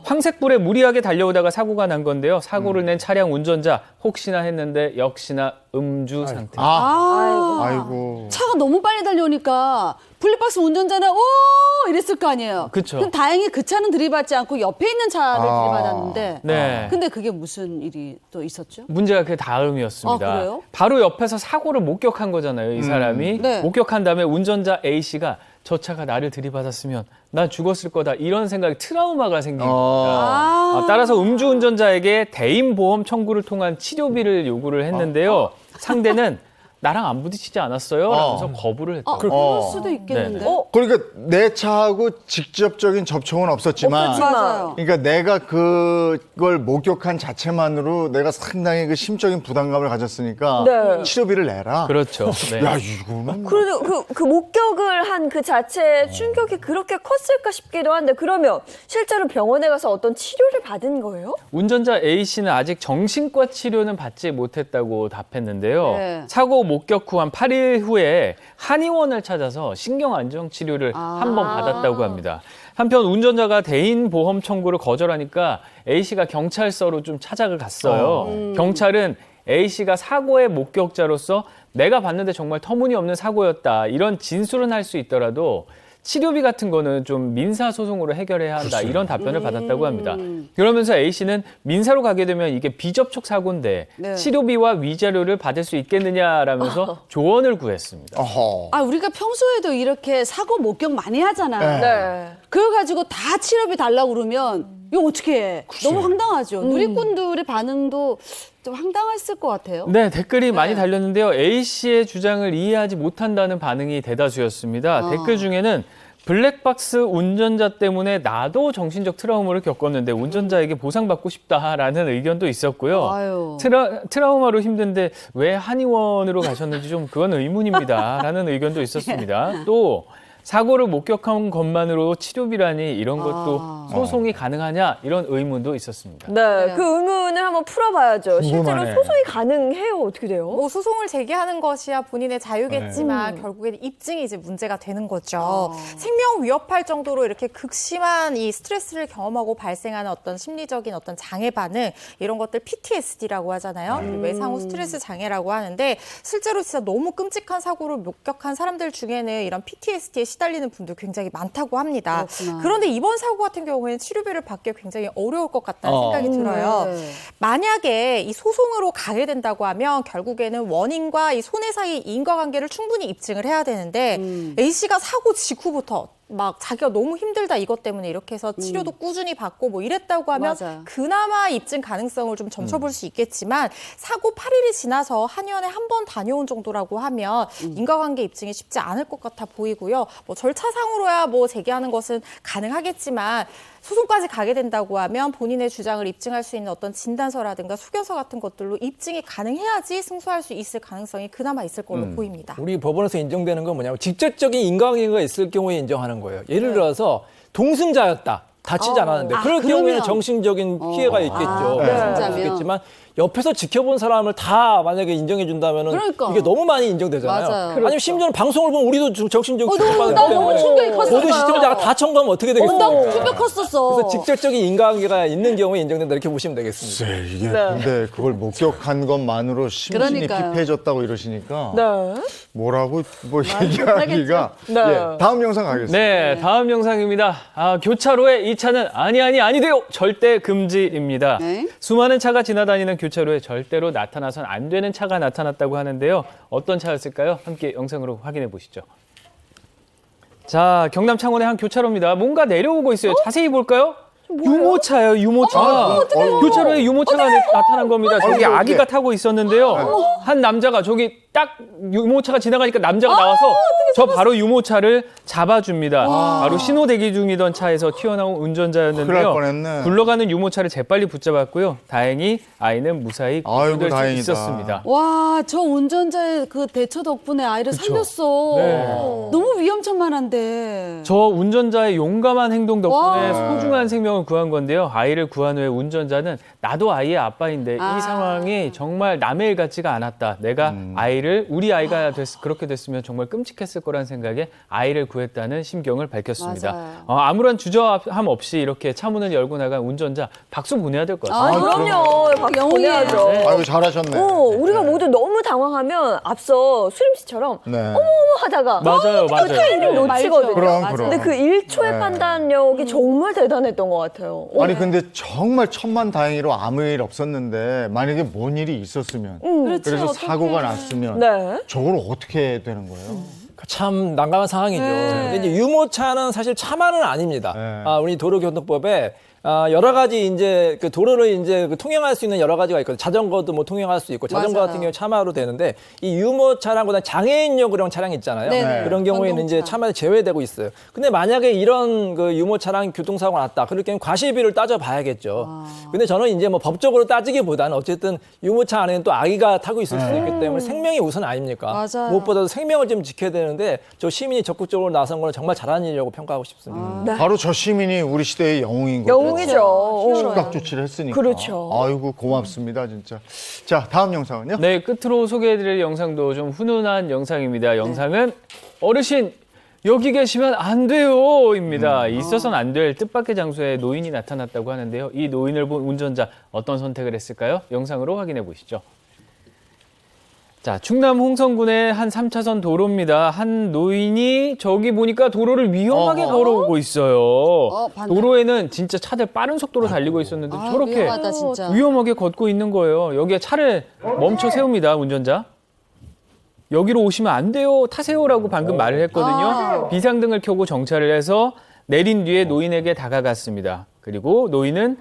황색불에 무리하게 달려오다가 사고가 난 건데요. 사고를 낸 차량 운전자 혹시나 했는데 역시나 음주 상태. 아이고. 차가 너무 빨리 달려오니까 블랙박스 운전자는 오 이랬을 거 아니에요. 그쵸. 그럼 다행히 그 차는 들이받지 않고 옆에 있는 차를 들이받았는데. 네. 근데 그게 무슨 일이 또 있었죠? 문제가 그 다음이었습니다. 아, 그래요? 바로 옆에서 사고를 목격한 거잖아요, 이 사람이. 네. 목격한 다음에 운전자 A씨가 저 차가 나를 들이받았으면 나 죽었을 거다 이런 생각이 트라우마가 생긴 겁니다. 따라서 음주운전자에게 대인보험 청구를 통한 치료비를 요구를 했는데요. 상대는 나랑 안 부딪히지 않았어요? 라면서 거부를 했다고. 그럴 수도 있겠는데. 네. 그러니까 내 차하고 직접적인 접촉은 없었지만 맞아요. 그러니까 내가 그걸 목격한 자체만으로 내가 상당히 그 심적인 부담감을 가졌으니까 네. 치료비를 내라. 그렇죠. 네. 야, 이거는 그래도 그 목격을 한 그 자체의 충격이 그렇게 컸을까 싶기도 한데 그러면 실제로 병원에 가서 어떤 치료를 받은 거예요? 운전자 A씨는 아직 정신과 치료는 받지 못했다고 답했는데요. 네. 사고 목격 후 한 8일 후에 한의원을 찾아서 신경안정 치료를 한 번 받았다고 합니다. 한편 운전자가 대인보험 청구를 거절하니까 A씨가 경찰서로 좀 찾아갔어요. 경찰은 A씨가 사고의 목격자로서 내가 봤는데 정말 터무니없는 사고였다. 이런 진술은 할 수 있더라도 치료비 같은 거는 좀 민사소송으로 해결해야 한다. 이런 답변을 받았다고 합니다. 그러면서 A씨는 민사로 가게 되면 이게 비접촉 사고인데 네. 치료비와 위자료를 받을 수 있겠느냐라면서 조언을 구했습니다. 어허. 아, 우리가 평소에도 이렇게 사고 목격 많이 하잖아요. 네. 그걸 가지고 다 치료비 달라고 그러면 이거 어떻게 해? 너무 황당하죠. 누리꾼들의 반응도 좀 황당했을 것 같아요. 네, 댓글이 많이 달렸는데요. A씨의 주장을 이해하지 못한다는 반응이 대다수였습니다. 댓글 중에는 블랙박스 운전자 때문에 나도 정신적 트라우마를 겪었는데 운전자에게 보상받고 싶다라는 의견도 있었고요. 아유. 트라우마로 힘든데 왜 한의원으로 가셨는지 좀 그건 의문입니다라는 의견도 있었습니다. 또 사고를 목격한 것만으로 치료비라니 이런 것도 소송이 가능하냐 이런 의문도 있었습니다. 네, 그 의문을 한번 풀어봐야죠. 실제로 궁금하네. 소송이 가능해요? 어떻게 돼요? 뭐 소송을 제기하는 것이야 본인의 자유겠지만 결국에는 입증이 이제 문제가 되는 거죠. 생명 위협할 정도로 이렇게 극심한 이 스트레스를 경험하고 발생하는 어떤 심리적인 어떤 장애 반응 이런 것들 PTSD라고 하잖아요. 외상후 스트레스 장애라고 하는데 실제로 진짜 너무 끔찍한 사고를 목격한 사람들 중에는 이런 PTSD에 시달리는 분들 굉장히 많다고 합니다. 그렇구나. 그런데 이번 사고 같은 경우에는 치료비를 받기 굉장히 어려울 것 같다는 생각이 들어요. 네. 만약에 이 소송으로 가게 된다고 하면 결국에는 원인과 이 손해 사이 인과관계를 충분히 입증을 해야 되는데 A씨가 사고 직후부터 막 자기가 너무 힘들다 이것 때문에 이렇게 해서 치료도 꾸준히 받고 뭐 이랬다고 하면 맞아요. 그나마 입증 가능성을 좀 점쳐볼 수 있겠지만 사고 8일이 지나서 한의원에 한 번 다녀온 정도라고 하면 인과관계 입증이 쉽지 않을 것 같아 보이고요. 뭐 절차상으로야 뭐 제기하는 것은 가능하겠지만 소송까지 가게 된다고 하면 본인의 주장을 입증할 수 있는 어떤 진단서라든가 소견서 같은 것들로 입증이 가능해야지 승소할 수 있을 가능성이 그나마 있을 걸로 보입니다. 우리 법원에서 인정되는 건 뭐냐면 직접적인 인과관계가 있을 경우에 인정하는 거예요. 예를 들어서 동승자였다. 다치지 않았는데 그럴 경우에는 그러면. 정신적인 피해가 있겠죠. 네. 있겠지만 옆에서 지켜본 사람을 다 만약에 인정해 준다면은 그러니까. 이게 너무 많이 인정되잖아요. 맞아요. 아니면 심지어는 방송을 보면 우리도 정신적 충격받기 나 너무 충격이 컸어요. 모든 시스템자가 다 청구하면 어떻게 나 되겠습니까? 충격 컸었어. 그래서 직접적인 인과관계가 있는 경우에 인정된다 이렇게 보시면 되겠습니다. 글쎄, 이게 근데 그걸 목격한 것만으로 심신이 그러니까요. 피폐해졌다고 이러시니까 네. 뭐라고 뭐 얘기하기가 네. 예, 다음 영상 가겠습니다. 네, 다음 영상입니다. 교차로에 이 차는 아니 돼요. 절대 금지입니다. 네. 수많은 차가 지나다니는 교차로에 절대로 나타나선 안 되는 차가 나타났다고 하는데요. 어떤 차였을까요? 함께 영상으로 확인해 보시죠. 자, 경남 창원의 한 교차로입니다. 뭔가 내려오고 있어요. 자세히 볼까요? 유모차예요, 유모차. 교차로에 유모차가 나타난 겁니다. 저기 아이고, 아기가 어떡해. 타고 있었는데요. 한 남자가 저기 딱 유모차가 지나가니까 남자가 나와서 저 바로 유모차를 잡아줍니다. 바로 신호 대기 중이던 차에서 튀어나온 큰일 날 운전자였는데요. 뻔했네. 굴러가는 유모차를 재빨리 붙잡았고요. 다행히 아이는 무사히 아이고, 구조될 수 다행이다. 있었습니다. 와, 저 운전자의 그 대처 덕분에 아이를 살렸어. 네. 너무 위험천만한데. 저 운전자의 용감한 행동 덕분에 와. 소중한 생명을 구한 건데요. 아이를 구한 후에 운전자는 나도 아이의 아빠인데 아. 이 상황이 정말 남의 일 같지가 않았다. 내가 우리 아이가 그렇게 됐으면 정말 끔찍했을 거란 생각에 아이를 구했다는 심경을 밝혔습니다. 맞아요. 아무런 주저함 없이 이렇게 차 문을 열고 나간 운전자 박수 보내야 될 것 같아요. 그럼요. 박수 영웅이에요. 보내야죠. 아이고 잘하셨네. 우리가 모두 너무 당황하면 앞서 수림 씨처럼 네. 어머 하다가 맞아요, 맞아요. 타이밍 네. 놓치거든요. 그럼, 맞아요. 그럼. 근데 그 1초의 네. 판단력이 정말 대단했던 것 같아요. 아니 근데 정말 천만다행히로 아무 일 없었는데 만약에 뭔 일이 있었으면 그렇지, 그래서 어떡해. 사고가 났으면 네. 저걸 어떻게 되는 거예요? 참 난감한 상황이죠. 근데 이제 유모차는 사실 차만은 아닙니다. 네. 우리 도로교통법에 여러 가지 이제 그 도로를 이제 그 통행할 수 있는 여러 가지가 있거든요. 자전거도 뭐 통행할 수 있고 자전거 맞아요. 같은 경우 차마로 되는데 이 유모차랑 그다음 장애인용으로 차량 있잖아요. 네네. 그런 경우에는 이제 전동차. 차마에 제외되고 있어요. 근데 만약에 이런 그 유모차랑 교통사고가 났다. 그럴 경우 과실비를 따져봐야겠죠. 근데 저는 이제 뭐 법적으로 따지기보다는 어쨌든 유모차 안에는 또 아기가 타고 있을 수 있기 때문에 생명이 우선 아닙니까? 맞아요. 무엇보다도 생명을 좀 지켜야 되는데 저 시민이 적극적으로 나선 거는 정말 잘한 일이라고 평가하고 싶습니다. 바로 저 시민이 우리 시대의 영웅인 거죠. 영웅이죠. 즉각 조치를 했으니까. 그렇죠. 아이고 고맙습니다 진짜. 자 다음 영상은요? 네, 끝으로 소개해드릴 영상도 좀 훈훈한 영상입니다. 영상은 어르신 여기 계시면 안 돼요입니다. 있어서는 안 될 뜻밖의 장소에 노인이 나타났다고 하는데요. 이 노인을 본 운전자 어떤 선택을 했을까요? 영상으로 확인해 보시죠. 자, 충남 홍성군의 한 3차선 도로입니다. 한 노인이 저기 보니까 도로를 위험하게 걸어오고 있어요. 반대. 도로에는 진짜 차들 빠른 속도로 달리고 있었는데 저렇게 위험하다 진짜. 위험하게 걷고 있는 거예요. 여기에 차를 멈춰 세웁니다, 운전자. 여기로 오시면 안 돼요, 타세요라고 방금 말을 했거든요. 비상등을 켜고 정차를 해서 내린 뒤에 노인에게 다가갔습니다. 그리고 노인은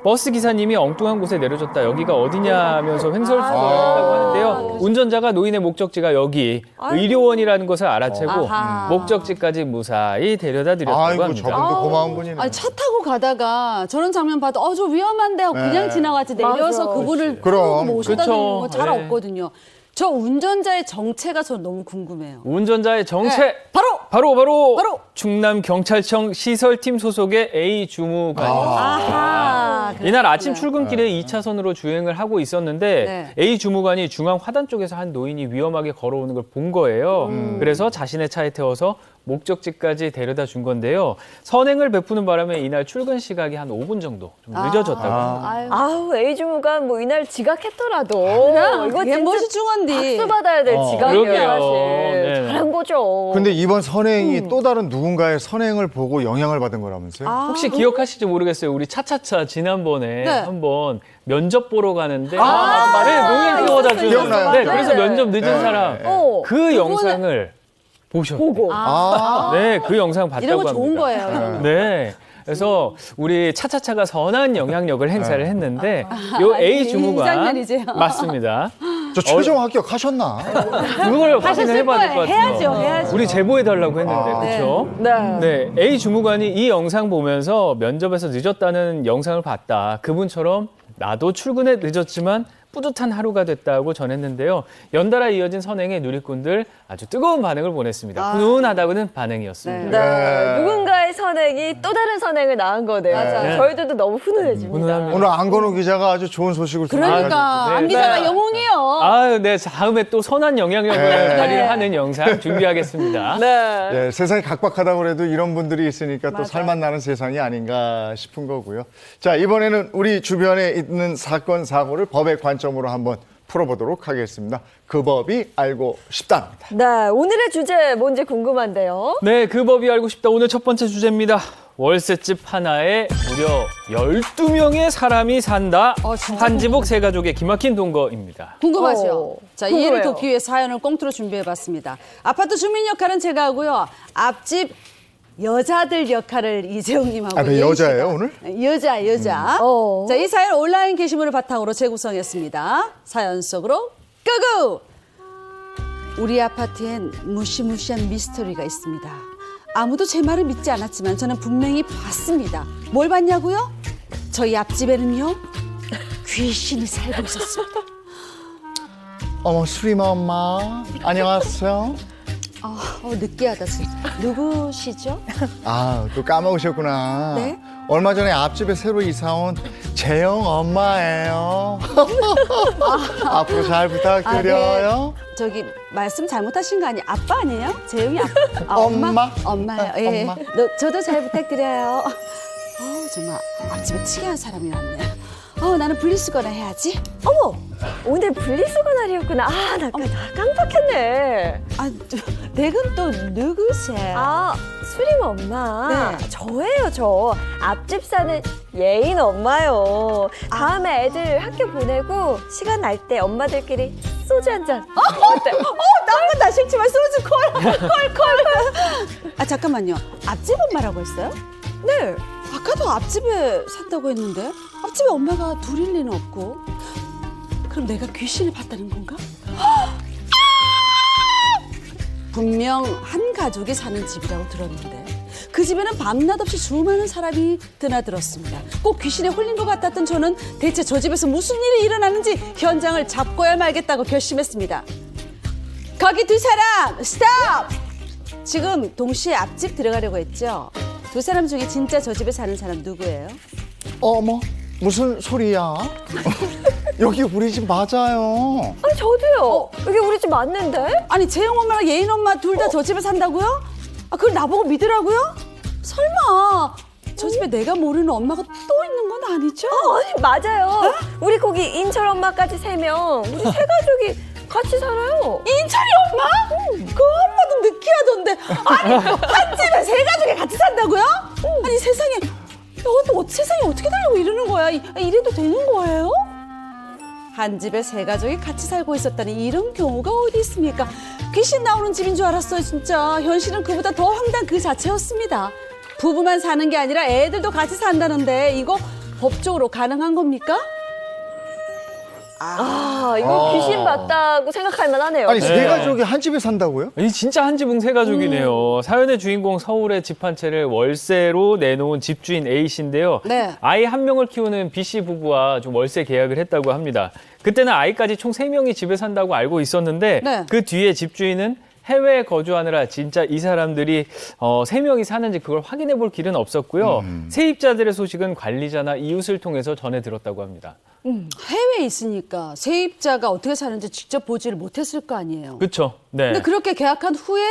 버스 기사님이 엉뚱한 곳에 내려줬다. 여기가 어디냐면서 횡설수설을 했다고 하는데요. 운전자가 노인의 목적지가 여기 의료원이라는 것을 알아채고 아하. 목적지까지 무사히 데려다 드렸다고 아이고 합니다. 저분도 고마운 분이네. 아니 차 타고 가다가 저런 장면 봐도 저 위험한데 하고 그냥 지나가지 내려서 맞아. 그분을 그럼. 모셔다 드리는 거 잘 네. 없거든요. 저 운전자의 정체가 저 너무 궁금해요. 운전자의 정체 네. 바로 바로 충남 경찰청 시설팀 소속의 A 주무관이었습니다. 아하. 이날 아침 출근길에 2차선으로 주행을 하고 있었는데 네. A 주무관이 중앙 화단 쪽에서 한 노인이 위험하게 걸어오는 걸 본 거예요. 그래서 자신의 차에 태워서 목적지까지 데려다 준 건데요. 선행을 베푸는 바람에 이날 출근 시각이 한 5분 정도 좀 늦어졌다고 합니다. 아유. 아우 A주무관 뭐 이날 지각했더라도 이거 그게 진짜 무엇이 중요한디. 박수 받아야 될 지각이에요 그러게요. 사실. 네. 잘한 거죠. 근데 이번 선행이 또 다른 누군가의 선행을 보고 영향을 받은 거라면서요? 혹시 기억하실지 모르겠어요. 우리 차차차 지난번에 네. 한번 면접 보러 가는데 맞아요. 네, 노인 태워다 주는 기억나요? 네, 그래서 네. 면접 늦은 네. 사람 어, 그 영상을 보셨대요. 보고. 네, 그 영상 봤다고 이런 거 합니다. 좋은 거예요. 네. 그래서 우리 차차차가 선한 영향력을 행사를 했는데 요 A 이 주무관 장면이죠. 맞습니다. 저 최종 합격하셨나? 그걸 확인을 해봐야 될 것 같아요. 해야죠. 우리 제보해달라고 했는데 그렇죠? 네. 네, A 주무관이 이 영상 보면서 면접에서 늦었다는 영상을 봤다. 그분처럼 나도 출근에 늦었지만 뿌듯한 하루가 됐다고 전했는데요. 연달아 이어진 선행에 누리꾼들 아주 뜨거운 반응을 보냈습니다. 훈훈하다고는 반응이었습니다. 네. 누군가의 선행이 또 다른 선행을 낳은 거네요. 맞아요. 저희들도 너무 훈훈해집니다. 훈훈합니다. 오늘 안건우 기자가 아주 좋은 소식을 그러니까 네, 안 기자가 네. 영웅이요. 아유, 네, 다음에 또 선한 영향력을 네. 발휘하는 영상 준비하겠습니다. 네. 예, 세상이 각박하다고 해도 이런 분들이 있으니까 또 살맛 나는 세상이 아닌가 싶은 거고요. 자, 이번에는 우리 주변에 있는 사건, 사고를 법의 관점으로 한번 풀어보도록 하겠습니다. 그 법이 알고 싶답니다. 네, 오늘의 주제 뭔지 궁금한데요. 네, 그 법이 알고 싶다. 오늘 첫 번째 주제입니다. 월세집 하나에 무려 12명의 사람이 산다. 진짜 한지복 세 가족의 기막힌 동거입니다. 궁금하죠? 자, 궁금해요. 이해를 돕기 위해 사연을 꽁트로 준비해봤습니다. 아파트 주민 역할은 제가 하고요. 앞집 여자들 역할을 이재용님하고 아, 네, 예인 여자예요, 씨가. 오늘? 여자. 어. 자, 이 사연 온라인 게시물을 바탕으로 재구성했습니다. 사연 속으로 고고! 우리 아파트엔 무시무시한 미스터리가 있습니다. 아무도 제 말을 믿지 않았지만 저는 분명히 봤습니다. 뭘 봤냐고요? 저희 앞집에는요, 귀신이 살고 있었습니다. 어머, 수리마 엄마. 안녕하세요. 느끼하다, 진짜. 누구시죠? 아, 또 까먹으셨구나. 네? 얼마 전에 앞집에 새로 이사 온 재영 엄마예요. 앞으로 잘 부탁드려요. 저기 말씀 잘못하신 거 아니에요? 아빠 아니에요? 재용이 아빠. 엄마? 엄마요. 아, 예. 엄마. 저도 잘 부탁드려요. 정말 앞집에 특이한 사람이 왔네. 나는 분리수거나 해야지. 어머, 오늘 분리수거 날이었구나. 아, 나 깜빡했네. 댁은 또 누구세요? 아, 수림 엄마. 네. 저예요, 저. 앞집 사는 예인 엄마요. 다음에 애들 학교 보내고 시간 날 때 엄마들끼리 소주 한 잔. 어때? 딴 건 다 싫지만 소주 콜. 잠깐만요. 앞집 엄마라고 했어요? 네. 아까도 앞집에 산다고 했는데 앞집에 엄마가 둘일 리는 없고 그럼 내가 귀신을 봤다는 건가? 분명 한 가족이 사는 집이라고 들었는데 그 집에는 밤낮 없이 수많은 사람이 드나들었습니다. 꼭 귀신에 홀린 것 같았던 저는 대체 저 집에서 무슨 일이 일어나는지 현장을 잡고야 말겠다고 결심했습니다. 거기 두 사람 스톱! 지금 동시에 앞집 들어가려고 했죠? 두 사람 중에 진짜 저 집에 사는 사람 누구예요? 어머, 무슨 소리야? 여기 우리 집 맞아요. 아니, 저도요. 여기 우리 집 맞는데? 아니 재영 엄마랑 예인 엄마 둘 다 저 집에 산다고요? 그걸 나보고 믿으라고요? 설마 저 집에 내가 모르는 엄마가 또 있는 건 아니죠? 아니, 맞아요. 우리 거기 인철 엄마까지 3명. 우리 3가족이 같이 살아요. 인철이 엄마? 그 엄마도 느끼하던데. 아니 한 집에 3가족이 같이 산다고요? 아니 세상에 이것도 세상에 어떻게 되려고 이러는 거야? 이래도 되는 거예요? 한 집에 3가족이 같이 살고 있었다니 이런 경우가 어디 있습니까? 귀신 나오는 집인 줄 알았어요, 진짜. 현실은 그보다 더 황당 그 자체였습니다. 부부만 사는 게 아니라 애들도 같이 산다는데 이거 법적으로 가능한 겁니까? 이거 귀신 봤다고 생각할 만하네요. 아니, 네. 세 가족이 한 집에 산다고요? 이 진짜 한 지붕 세 가족이네요. 사연의 주인공 서울의 집 한 채를 월세로 내놓은 집주인 A 씨인데요. 네. 아이 한 명을 키우는 B 씨 부부와 좀 월세 계약을 했다고 합니다. 그때는 아이까지 총 3명이 집에 산다고 알고 있었는데 네. 그 뒤에 집주인은 해외에 거주하느라 진짜 이 사람들이 3명이 사는지 그걸 확인해 볼 길은 없었고요. 세입자들의 소식은 관리자나 이웃을 통해서 전해 들었다고 합니다. 해외에 있으니까 세입자가 어떻게 사는지 직접 보지를 못했을 거 아니에요. 그렇죠. 네. 근데 그렇게 계약한 후에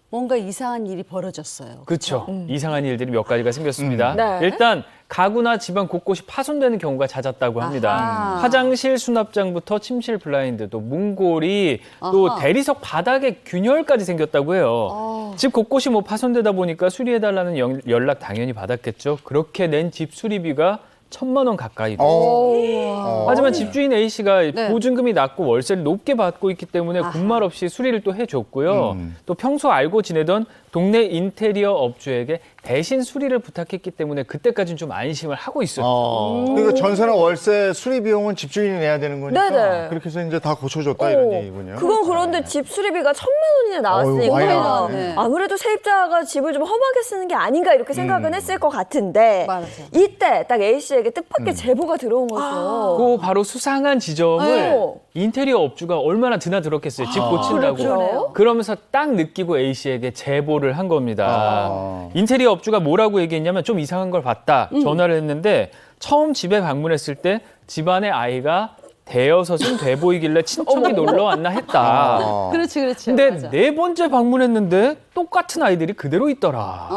뭔가 이상한 일이 벌어졌어요. 그렇죠. 이상한 일들이 몇 가지가 생겼습니다. 네. 일단 가구나 집안 곳곳이 파손되는 경우가 잦았다고 합니다. 아하. 화장실 수납장부터 침실 블라인드, 또 문고리, 또 아하. 대리석 바닥에 균열까지 생겼다고 해요. 집 곳곳이 뭐 파손되다 보니까 수리해달라는 연락 당연히 받았겠죠. 그렇게 낸 집 수리비가 1,000만 원 가까이 돼요. 하지만 집주인 A 씨가 네. 보증금이 낮고 월세를 높게 받고 있기 때문에 군말 없이 수리를 또 해줬고요. 또 평소 알고 지내던 동네 인테리어 업주에게 대신 수리를 부탁했기 때문에 그때까지는 좀 안심을 하고 있었죠. 그러니까 전세나 월세 수리 비용은 집주인이 내야 되는 거니까. 네네. 그렇게 해서 이제 다 고쳐줬다 이런 얘기군요. 그건 그런데 집 수리비가 1,000만 원이나 나왔으니까 어휴, 많이 나왔네. 네. 아무래도 세입자가 집을 좀 험하게 쓰는 게 아닌가 이렇게 생각은 했을 것 같은데 맞아요. 이때 딱 A 씨에게 뜻밖의 제보가 들어온 거죠. 그 바로 수상한 지점을 네. 인테리어 업주가 얼마나 드나들었겠어요. 집 고친다고. 그렇죠. 그러면서 딱 느끼고 A 씨에게 제보를 한 겁니다. 인테리어 업주가 뭐라고 얘기했냐면 좀 이상한 걸 봤다. 전화를 했는데 처음 집에 방문했을 때 집안의 아이가 대여섯은 돼 보이길래 친척이 놀러 왔나 했다. 그렇지, 그렇지. 근데 맞아. 4번째 방문했는데 똑같은 아이들이 그대로 있더라.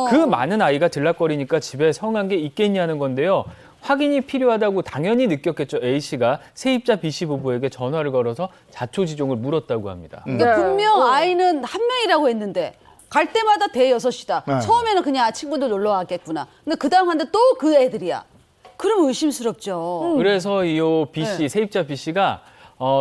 그 많은 아이가 들락거리니까 집에 성한 게 있겠냐는 건데요. 확인이 필요하다고 당연히 느꼈겠죠. A 씨가 세입자 B 씨 부부에게 전화를 걸어서 자초지종을 물었다고 합니다. 그러니까 네. 분명 아이는 한 명이라고 했는데 갈 때마다 대여섯이다. 네. 처음에는 그냥 친구들 놀러 왔겠구나. 근데 그 다음 한데 또 그 애들이야. 그럼 의심스럽죠. 그래서 이 B 씨, 네. 세입자 B 씨가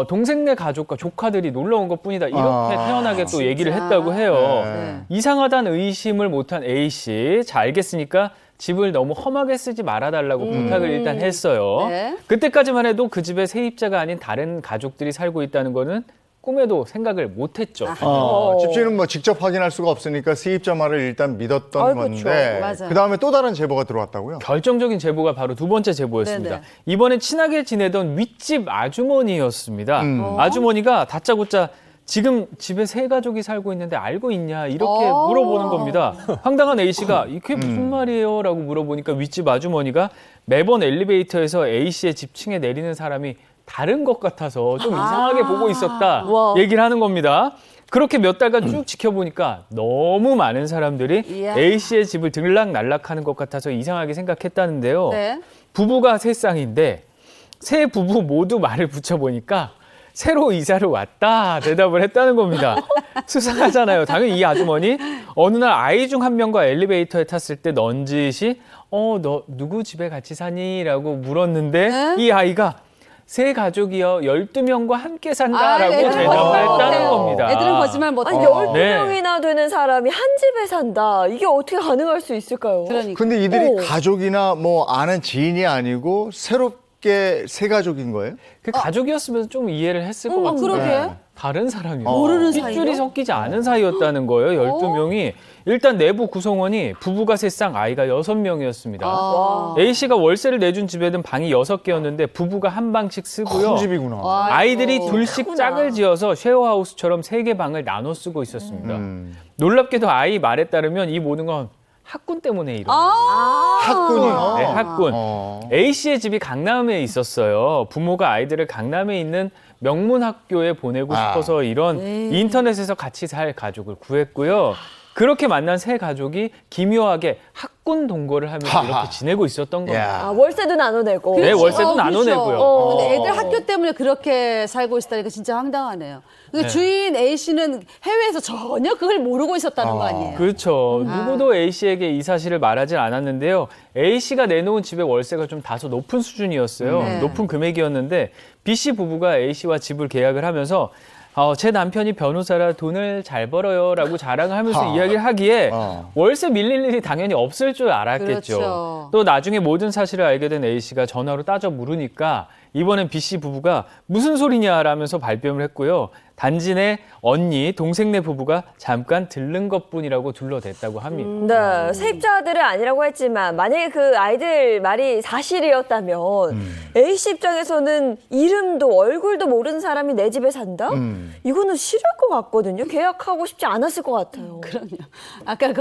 동생네 가족과 조카들이 놀러 온 것뿐이다. 이렇게 태연하게 또 얘기를 진짜. 했다고 해요. 네. 이상하다는 의심을 못한 A 씨, 자 알겠으니까 집을 너무 험하게 쓰지 말아달라고 부탁을 일단 했어요. 네. 그때까지만 해도 그 집에 세입자가 아닌 다른 가족들이 살고 있다는 거는 꿈에도 생각을 못했죠. 집주인은 뭐 직접 확인할 수가 없으니까 세입자 말을 일단 믿었던 아이, 건데 그쵸. 맞아요. 그다음에 또 다른 제보가 들어왔다고요? 결정적인 제보가 바로 두 번째 제보였습니다. 네네. 이번엔 친하게 지내던 윗집 아주머니였습니다. 아주머니가 다짜고짜 지금 집에 세 가족이 살고 있는데 알고 있냐 이렇게 물어보는 겁니다. 황당한 A씨가 이게 무슨 말이에요? 라고 물어보니까 윗집 아주머니가 매번 엘리베이터에서 A씨의 집 층에 내리는 사람이 다른 것 같아서 좀 이상하게 보고 있었다 와. 얘기를 하는 겁니다. 그렇게 몇 달간 쭉 지켜보니까 너무 많은 사람들이 이야. A씨의 집을 들락날락하는 것 같아서 이상하게 생각했다는데요. 네. 부부가 세 쌍인데 세 부부 모두 말을 붙여보니까 새로 이사를 왔다 대답을 했다는 겁니다. 수상하잖아요. 당연히 이 아주머니 어느 날 아이 중 한 명과 엘리베이터에 탔을 때 넌지시 너 누구 집에 같이 사니? 라고 물었는데 이 아이가 세 가족이요 12명과 함께 산다라고 애들은 대답을 거짓말 했다는 못해요. 겁니다. 애들은 거짓말 못해. 아니, 요 12명이나 되는 사람이 한 집에 산다. 이게 어떻게 가능할 수 있을까요? 그러니까. 근데 이들이 오. 가족이나 뭐 아는 지인이 아니고 새롭게 세 가족인 거예요? 그 가족이었으면 좀 이해를 했을 것 같은데 그러게. 다른 사람이 모르는 핏줄이 사이요? 섞이지 않은 사이였다는 거예요. 12명이. 일단 내부 구성원이 부부가 세 쌍, 아이가 6명이었습니다. 아. A씨가 월세를 내준 집에는 방이 6개였는데 부부가 한 방씩 쓰고요. 큰 집이구나. 아이들이 아이고. 둘씩 짝을 지어서 쉐어하우스처럼 3개 방을 나눠 쓰고 있었습니다. 놀랍게도 아이 말에 따르면 이 모든 건 학군 때문에 이런 거예요. 학군이요? 네, 학군. 어. A씨의 집이 강남에 있었어요. 부모가 아이들을 강남에 있는 명문 학교에 보내고 싶어서 이런 인터넷에서 같이 살 가족을 구했고요. 그렇게 만난 세 가족이 기묘하게 학군 동거를 하면서 하하. 이렇게 지내고 있었던 겁니다. 야. 아, 월세도 나눠내고. 네, 월세도 그렇죠. 나눠내고요. 근데 애들 학교 때문에 그렇게 살고 있다니까 진짜 황당하네요. 근데 네. 주인 A 씨는 해외에서 전혀 그걸 모르고 있었다는 거 아니에요? 그렇죠. 누구도 A씨에게 이 사실을 말하지 않았는데요. A씨가 내놓은 집의 월세가 좀 다소 높은 수준이었어요. 네. 높은 금액이었는데 B씨 부부가 A씨와 집을 계약을 하면서 제 남편이 변호사라 돈을 잘 벌어요라고 자랑을 하면서 이야기를 하기에 월세 밀릴 일이 당연히 없을 줄 알았겠죠. 그렇죠. 또 나중에 모든 사실을 알게 된 A씨가 전화로 따져 물으니까 이번엔 B씨 부부가 무슨 소리냐라면서 발뺌을 했고요. 단지 내 언니, 동생네 부부가 잠깐 들른 것뿐이라고 둘러댔다고 합니다. 네, 세입자들은 아니라고 했지만 만약에 그 아이들 말이 사실이었다면 A씨 입장에서는 이름도 얼굴도 모르는 사람이 내 집에 산다? 이거는 싫을 것 같거든요. 계약하고 싶지 않았을 것 같아요. 그럼요. 아까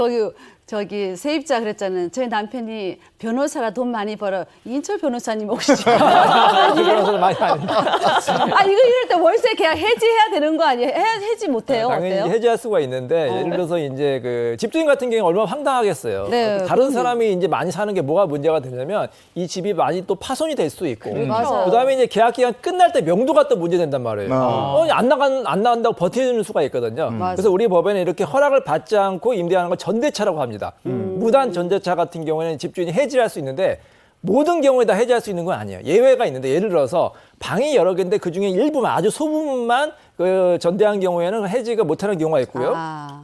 저기 세입자 그랬잖아요. 저희 남편이 변호사라 돈 많이 벌어. 인철 변호사님 혹시? 그래서 많이 아닙니다. 아 이거 이럴 때 월세 계약 해지해야 되는 거 아니에요? 해지 못해요? 당연히 어때요? 해지할 수가 있는데 예를 들어서 이제 그 집주인 같은 경우에 얼마나 황당하겠어요. 네, 다른 그럼요. 사람이 이제 많이 사는 게 뭐가 문제가 되냐면 이 집이 많이 또 파손이 될 수도 있고. 맞아요. 그다음에 이제 계약 기간 끝날 때 명도가 또 문제된단 말이에요. 안 나간다고 버티는 수가 있거든요. 그래서 우리 법에는 이렇게 허락을 받지 않고 임대하는 걸 전대차라고 합니다. 무단 전대차 같은 경우에는 집주인이 해지할 수 있는데 모든 경우에 다 해지할 수 있는 건 아니에요. 예외가 있는데 예를 들어서 방이 여러 개인데 그중에 일부만 아주 소부분만 그 전대한 경우에는 해지가 못하는 경우가 있고요.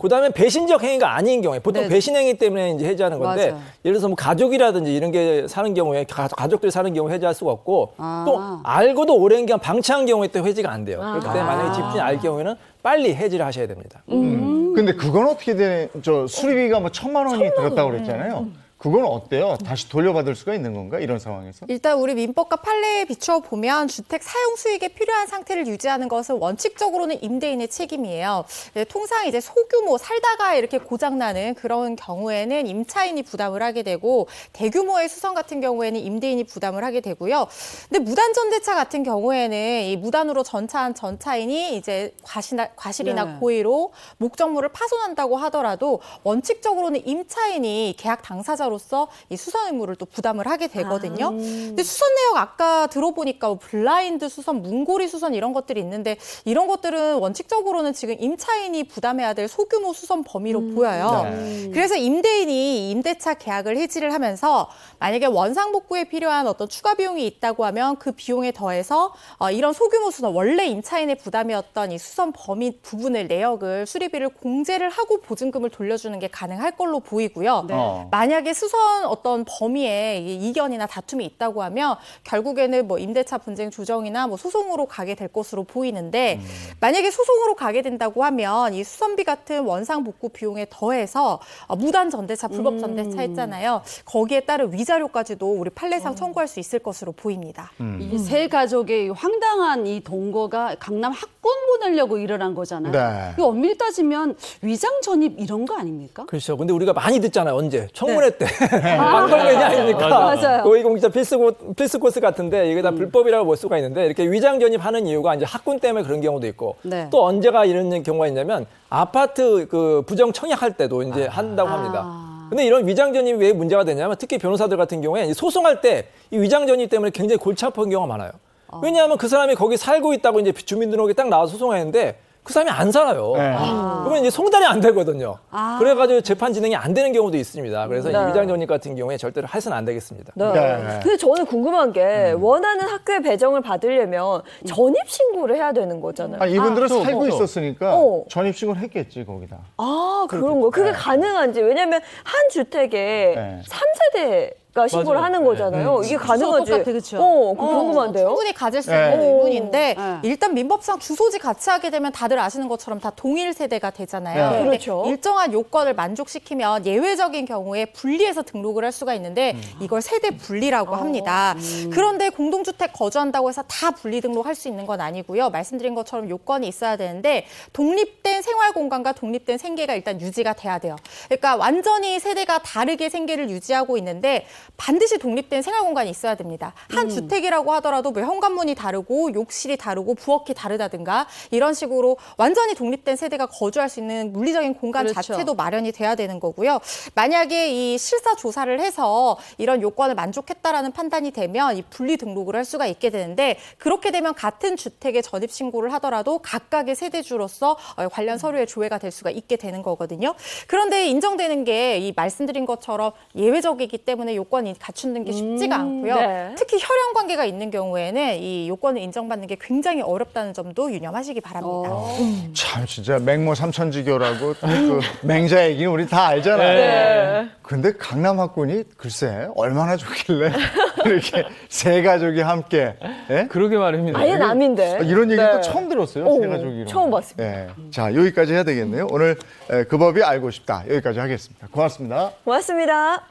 그다음에 배신적 행위가 아닌 경우에 보통 네. 배신 행위 때문에 이제 해지하는 건데 맞아요. 예를 들어서 뭐 가족이라든지 이런 게 사는 경우에 가족들이 사는 경우 해지할 수가 없고 또 알고도 오랜 기간 방치한 경우에 또 해지가 안 돼요. 그렇기 때문에 만약에 집주인 알 경우에는 빨리 해지를 하셔야 됩니다. 근데 그건 어떻게 되는, 수리비가 뭐 1,000만 원이 들었다고 그랬잖아요. 그건 어때요? 다시 돌려받을 수가 있는 건가? 이런 상황에서? 일단 우리 민법과 판례에 비추어 보면 주택 사용 수익에 필요한 상태를 유지하는 것은 원칙적으로는 임대인의 책임이에요. 네, 통상 이제 소규모 살다가 이렇게 고장나는 그런 경우에는 임차인이 부담을 하게 되고 대규모의 수선 같은 경우에는 임대인이 부담을 하게 되고요. 근데 무단 전대차 같은 경우에는 이 무단으로 전차한 전차인이 이제 과실이나 네. 고의로 목적물을 파손한다고 하더라도 원칙적으로는 임차인이 계약 당사자 수선자로서 이 수선 의무를 또 부담을 하게 되거든요. 근데 수선 내역 아까 들어보니까 뭐 블라인드 수선, 문고리 수선 이런 것들이 있는데 이런 것들은 원칙적으로는 지금 임차인이 부담해야 될 소규모 수선 범위로 보여요. 그래서 임대인이 임대차 계약을 해지를 하면서 만약에 원상복구에 필요한 어떤 추가 비용이 있다고 하면 그 비용에 더해서 이런 소규모 수선, 원래 임차인의 부담이었던 이 수선 범위 부분을 내역을 수리비를 공제를 하고 보증금을 돌려주는 게 가능할 걸로 보이고요. 만약에 수선 어떤 범위에 이견이나 다툼이 있다고 하면 결국에는 뭐 임대차 분쟁 조정이나 뭐 소송으로 가게 될 것으로 보이는데 만약에 소송으로 가게 된다고 하면 이 수선비 같은 원상복구 비용에 더해서 무단 전대차, 불법 전대차 했잖아요. 거기에 따른 위자료까지도 우리 판례상 청구할 수 있을 것으로 보입니다. 이 세 가족의 황당한 이 동거가 강남 학군부 내려고 일어난 거잖아요. 네. 이거 엄밀히 따지면 위장 전입 이런 거 아닙니까? 그렇죠. 근데 우리가 많이 듣잖아요. 언제? 청문회 때. 방걸맨이 아닙니까? 맞아요. 거의 진짜 필수 코스 같은데 이게 다 불법이라고 볼 수가 있는데 이렇게 위장 전입하는 이유가 이제 학군 때문에 그런 경우도 있고 네. 또 언제가 이런 경우가 있냐면 아파트 그 부정 청약할 때도 이제 한다고 합니다. 근데 이런 위장 전입이 왜 문제가 되냐면 특히 변호사들 같은 경우에 이 소송할 때 이 위장 전입 때문에 굉장히 골치 아픈 경우가 많아요. 왜냐하면 그 사람이 거기 살고 있다고 이제 주민등록에 딱 나와서 소송하는데 그 사람이 안 살아요. 그러면 이제 송달이 안 되거든요. 그래가지고 재판 진행이 안 되는 경우도 있습니다. 그래서 네. 이 위장 전입 같은 경우에 절대로 해서는 안 되겠습니다. 네. 네. 근데 저는 궁금한 게 원하는 학교에 배정을 받으려면 전입 신고를 해야 되는 거잖아요. 이분들은 살고 그렇죠. 있었으니까 전입신고를 했겠지 거기다. 그런 거. 그게 가능한지. 왜냐면 한 주택에 네. 3세대가 신고를 맞아요. 하는 거잖아요. 이게 가능한지. 똑같아, 그쵸? 그거 궁금한데요. 충분히 가질 수 네. 있는 의문인데 네. 일단 민법상 주소지 같이 하게 되면 다들 아시는 것처럼 다 동일 세대가 되잖아요. 네. 근데 그렇죠. 일정한 요건을 만족시키면 예외적인 경우에 분리해서 등록을 할 수가 있는데 이걸 세대 분리라고 합니다. 그런데 공동주택 거주한다고 해서 다 분리 등록할 수 있는 건 아니고요. 말씀드린 것처럼 요건이 있어야 되는데 독립된 생활 공간과 독립된 생계가 일단 유지가 돼야 돼요. 그러니까 완전히 세대가 다르게 생계를 유지하고 있는데 반드시 독립된 생활 공간이 있어야 됩니다. 한 주택이라고 하더라도 뭐 현관문이 다르고 욕실이 다르고 부엌이 다르다든가 이런 식으로 완전히 독립된 세대가 거주할 수 있는 물리적인 공간 그렇죠. 자체도 마련이 돼야 되는 거고요. 만약에 이 실사 조사를 해서 이런 요건을 만족했다라는 판단이 되면 이 분리 등록을 할 수가 있게 되는데 그렇게 되면 같은 주택에 전입 신고를 하더라도 각각의 세대주로서 관련 서류에 조회가 될 수가 있게 되는 거거든요. 그런데 인정되는 게 이 말씀드린 것처럼 예외적이기 때문에 요건이 갖추는 게 쉽지가 않고요. 네. 특히 혈연 관계가 있는 경우에는 이 요건을 인정받는 게 굉장히 어렵다는 점도 유념하시기 바랍니다. 참 진짜 맹모 삼천지교라고 그 맹자 얘기는 우리 다 알잖아요. 네. 근데 강남 학군이 글쎄 얼마나 좋길래 이렇게 세 가족이 함께 예? 그러게 말입니다. 아예 남인데. 이런 얘기 또 네. 처음 들었어요. 오, 세 가족이. 이런 처음 거. 봤습니다. 예. 자, 여기까지 해야 되겠네요. 오늘 그 법이 알고 싶다. 여기까지 하겠습니다. 고맙습니다. 고맙습니다.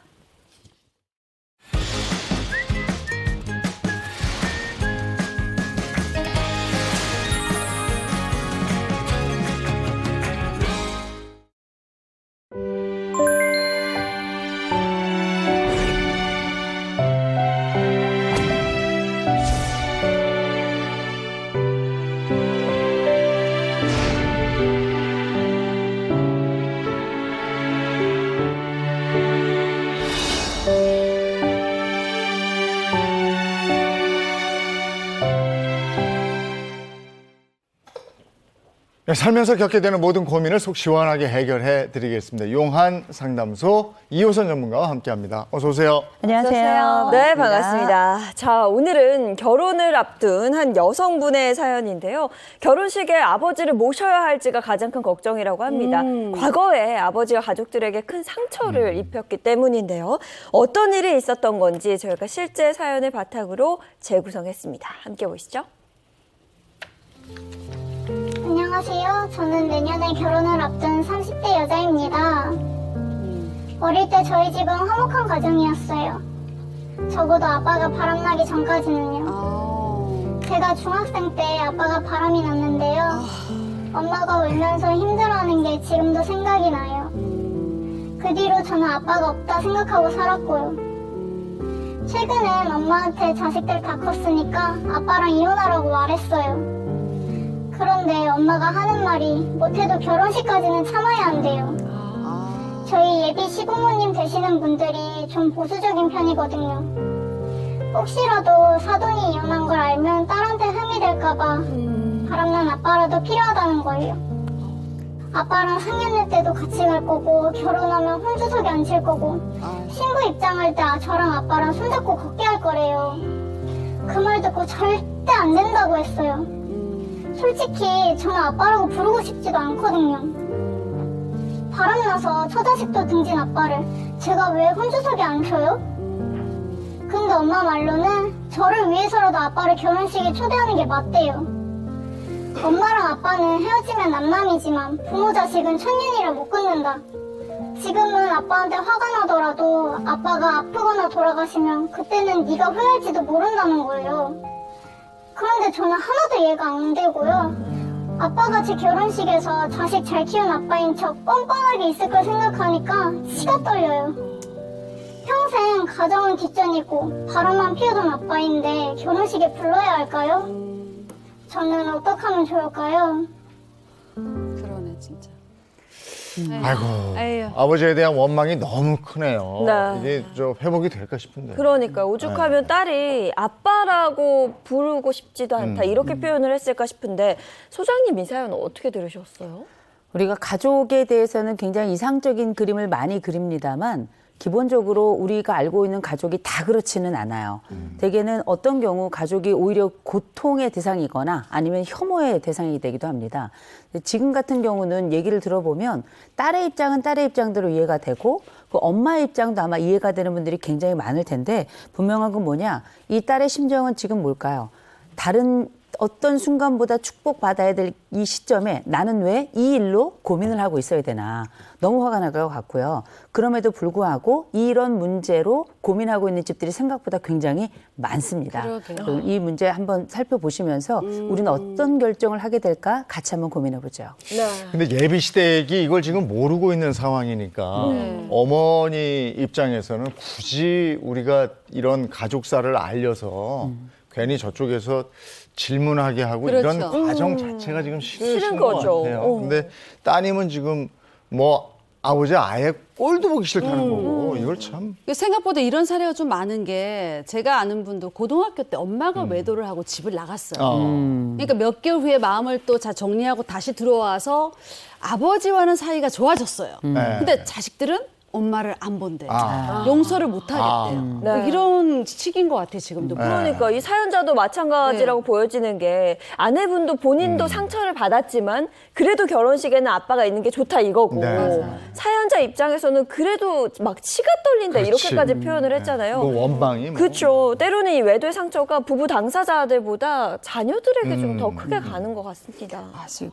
네, 살면서 겪게 되는 모든 고민을 속 시원하게 해결해 드리겠습니다. 용한 상담소 이호선 전문가와 함께합니다. 어서 오세요. 안녕하세요. 네, 반갑습니다. 자, 오늘은 결혼을 앞둔 한 여성분의 사연인데요. 결혼식에 아버지를 모셔야 할지가 가장 큰 걱정이라고 합니다. 과거에 아버지가 가족들에게 큰 상처를 입혔기 때문인데요. 어떤 일이 있었던 건지 저희가 실제 사연을 바탕으로 재구성했습니다. 함께 보시죠. 안녕하세요. 저는 내년에 결혼을 앞둔 30대 여자입니다. 어릴 때 저희 집은 화목한 가정이었어요. 적어도 아빠가 바람나기 전까지는요. 제가 중학생 때 아빠가 바람이 났는데요. 엄마가 울면서 힘들어하는 게 지금도 생각이 나요. 그 뒤로 저는 아빠가 없다 생각하고 살았고요. 최근엔 엄마한테 자식들 다 컸으니까 아빠랑 이혼하라고 말했어요. 그런데 엄마가 하는 말이 못해도 결혼식까지는 참아야 한대요. 저희 예비 시부모님 되시는 분들이 좀 보수적인 편이거든요. 혹시라도 사돈이 이혼한 걸 알면 딸한테 흠이 될까봐 바람난 아빠라도 필요하다는 거예요. 아빠랑 상견례 때도 같이 갈 거고 결혼하면 혼주석에 앉힐 거고 신부 입장할 때 저랑 아빠랑 손잡고 걷게 할 거래요. 그 말 듣고 절대 안 된다고 했어요. 솔직히 저는 아빠라고 부르고 싶지도 않거든요. 바람나서 처자식도 등진 아빠를 제가 왜 혼주석에 앉혀요? 근데 엄마 말로는 저를 위해서라도 아빠를 결혼식에 초대하는 게 맞대요. 엄마랑 아빠는 헤어지면 남남이지만 부모 자식은 천년이라 못 끊는다. 지금은 아빠한테 화가 나더라도 아빠가 아프거나 돌아가시면 그때는 네가 후회할지도 모른다는 거예요. 그런데 저는 하나도 이해가 안 되고요. 아빠가 제 결혼식에서 자식 잘 키운 아빠인 척 뻔뻔하게 있을 걸 생각하니까 치가 떨려요. 평생 가정은 뒷전이고 바람만 피우던 아빠인데 결혼식에 불러야 할까요? 저는 어떻게 하면 좋을까요? 그러네 진짜. 아이고, 에휴. 아버지에 대한 원망이 너무 크네요. 네. 이게 저 회복이 될까 싶은데. 그러니까 오죽하면 딸이 아빠라고 부르고 싶지도 않다 이렇게 표현을 했을까 싶은데 소장님 이 사연 어떻게 들으셨어요? 우리가 가족에 대해서는 굉장히 이상적인 그림을 많이 그립니다만 기본적으로 우리가 알고 있는 가족이 다 그렇지는 않아요. 대개는 어떤 경우 가족이 오히려 고통의 대상이거나 아니면 혐오의 대상이 되기도 합니다. 지금 같은 경우는 얘기를 들어보면 딸의 입장은 딸의 입장대로 이해가 되고 그 엄마의 입장도 아마 이해가 되는 분들이 굉장히 많을 텐데 분명한 건 뭐냐? 이 딸의 심정은 지금 뭘까요? 다른 어떤 순간보다 축복받아야 될 이 시점에 나는 왜 이 일로 고민을 하고 있어야 되나 너무 화가 날 것 같고요. 그럼에도 불구하고 이런 문제로 고민하고 있는 집들이 생각보다 굉장히 많습니다. 그러게요. 이 문제 한번 살펴보시면서 우리는 어떤 결정을 하게 될까 같이 한번 고민해 보죠. 네. 근데 예비 시댁이 이걸 지금 모르고 있는 상황이니까 어머니 입장에서는 굳이 우리가 이런 가족사를 알려서 괜히 저쪽에서 질문하게 하고 그렇죠. 이런 과정 자체가 지금 싫으신 싫은 것 거죠. 같아요. 근데 따님은 지금 뭐 아버지 아예 꼴도 보기 싫다는 거고 이걸 참 생각보다 이런 사례가 좀 많은 게 제가 아는 분도 고등학교 때 엄마가 외도를 하고 집을 나갔어요. 그러니까 몇 개월 후에 마음을 또 정리하고 다시 들어와서 아버지와는 사이가 좋아졌어요. 네. 근데 자식들은 엄마를 안 본대요. 아. 용서를 못 하겠대요. 네. 이런 시기인 것 같아요, 지금도. 그러니까 이 사연자도 마찬가지라고 네. 보여지는 게 아내분도 본인도 상처를 받았지만 그래도 결혼식에는 아빠가 있는 게 좋다 이거고 네. 맞아요. 사연자 입장에서는 그래도 막 치가 떨린다 그렇지. 이렇게까지 표현을 했잖아요. 뭐 원망이 뭐. 그렇죠. 때로는 이 외도의 상처가 부부 당사자들보다 자녀들에게 좀 더 크게 가는 것 같습니다.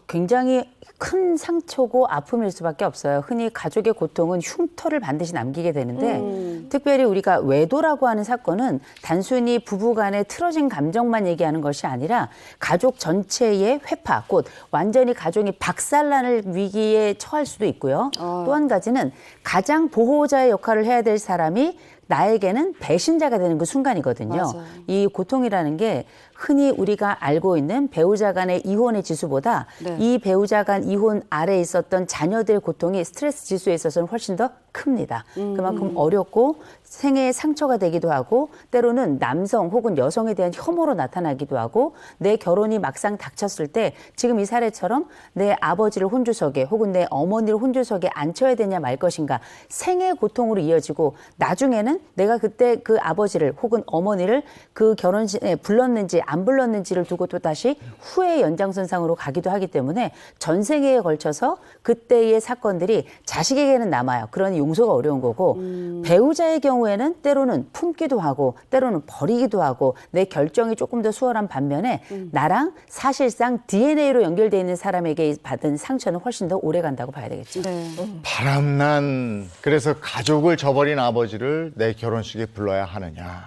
굉장히 큰 상처고 아픔일 수밖에 없어요. 흔히 가족의 고통은 흉터를 반드시 남기게 되는데 특별히 우리가 외도라고 하는 사건은 단순히 부부 간의 틀어진 감정만 얘기하는 것이 아니라 가족 전체의 회파, 곧 완전히 가족이 박살나는 위기에 처할 수도 있고요. 또 한 가지는 가장 보호자의 역할을 해야 될 사람이 나에게는 배신자가 되는 그 순간이거든요. 맞아요. 이 고통이라는 게 흔히 우리가 알고 있는 배우자 간의 이혼의 지수보다 네. 이 배우자 간 이혼 아래에 있었던 자녀들의 고통이 스트레스 지수에 있어서는 훨씬 더 큽니다. 그만큼 어렵고 생애의 상처가 되기도 하고 때로는 남성 혹은 여성에 대한 혐오로 나타나기도 하고 내 결혼이 막상 닥쳤을 때 지금 이 사례처럼 내 아버지를 혼주석에 혹은 내 어머니를 혼주석에 앉혀야 되냐 말 것인가 생애 고통으로 이어지고 나중에는 내가 그때 그 아버지를 혹은 어머니를 그 결혼식에 불렀는지 안 불렀는지를 두고 또 다시 후회의 연장선상으로 가기도 하기 때문에 전생애에 걸쳐서 그때의 사건들이 자식에게는 남아요. 그러니 용서가 어려운 거고 배우자의 경우에는 때로는 품기도 하고 때로는 버리기도 하고 내 결정이 조금 더 수월한 반면에 나랑 사실상 DNA로 연결되어 있는 사람에게 받은 상처는 훨씬 더 오래 간다고 봐야 되겠죠. 네. 바람난 그래서 가족을 저버린 아버지를 내 결혼식에 불러야 하느냐.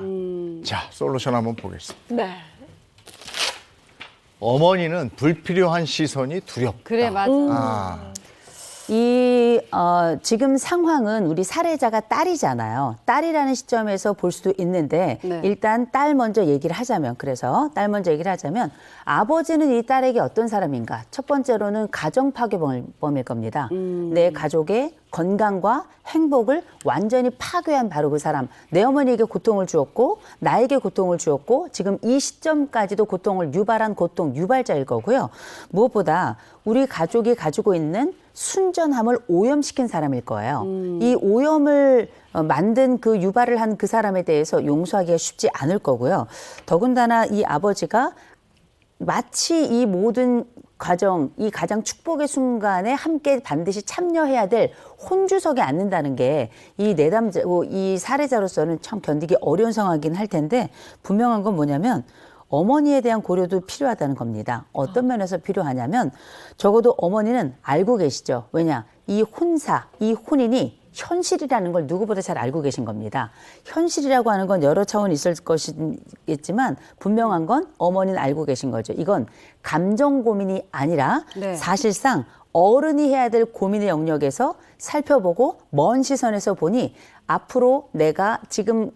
자, 솔루션 한번 보겠습니다. 네. 어머니는 불필요한 시선이 두렵다. 그래, 맞아. 아, 지금 상황은 우리 사례자가 딸이잖아요. 딸이라는 시점에서 볼 수도 있는데 네. 일단 딸 먼저 얘기를 하자면 그래서 딸 먼저 얘기를 하자면 아버지는 이 딸에게 어떤 사람인가? 첫 번째로는 가정 파괴범일 겁니다. 내 가족의 건강과 행복을 완전히 파괴한 바로 그 사람. 내 어머니에게 고통을 주었고 나에게 고통을 주었고 지금 이 시점까지도 고통을 유발한 고통 유발자일 거고요. 무엇보다 우리 가족이 가지고 있는 순전함을 오염시킨 사람일 거예요. 이 오염을 만든 그 유발을 한 그 사람에 대해서 용서하기가 쉽지 않을 거고요. 더군다나 이 아버지가 마치 이 모든 과정, 이 가장 축복의 순간에 함께 반드시 참여해야 될 혼주석에 앉는다는 게 이 내담자고 이 사례자로서는 참 견디기 어려운 상황이긴 할 텐데 분명한 건 뭐냐면 어머니에 대한 고려도 필요하다는 겁니다. 어떤 면에서 필요하냐면 적어도 어머니는 알고 계시죠. 왜냐? 이 혼사, 이 혼인이 현실이라는 걸 누구보다 잘 알고 계신 겁니다. 현실이라고 하는 건 여러 차원이 있을 것이겠지만 분명한 건 어머니는 알고 계신 거죠. 이건 감정 고민이 아니라 네. 사실상 어른이 해야 될 고민의 영역에서 살펴보고 먼 시선에서 보니 앞으로 내가 지금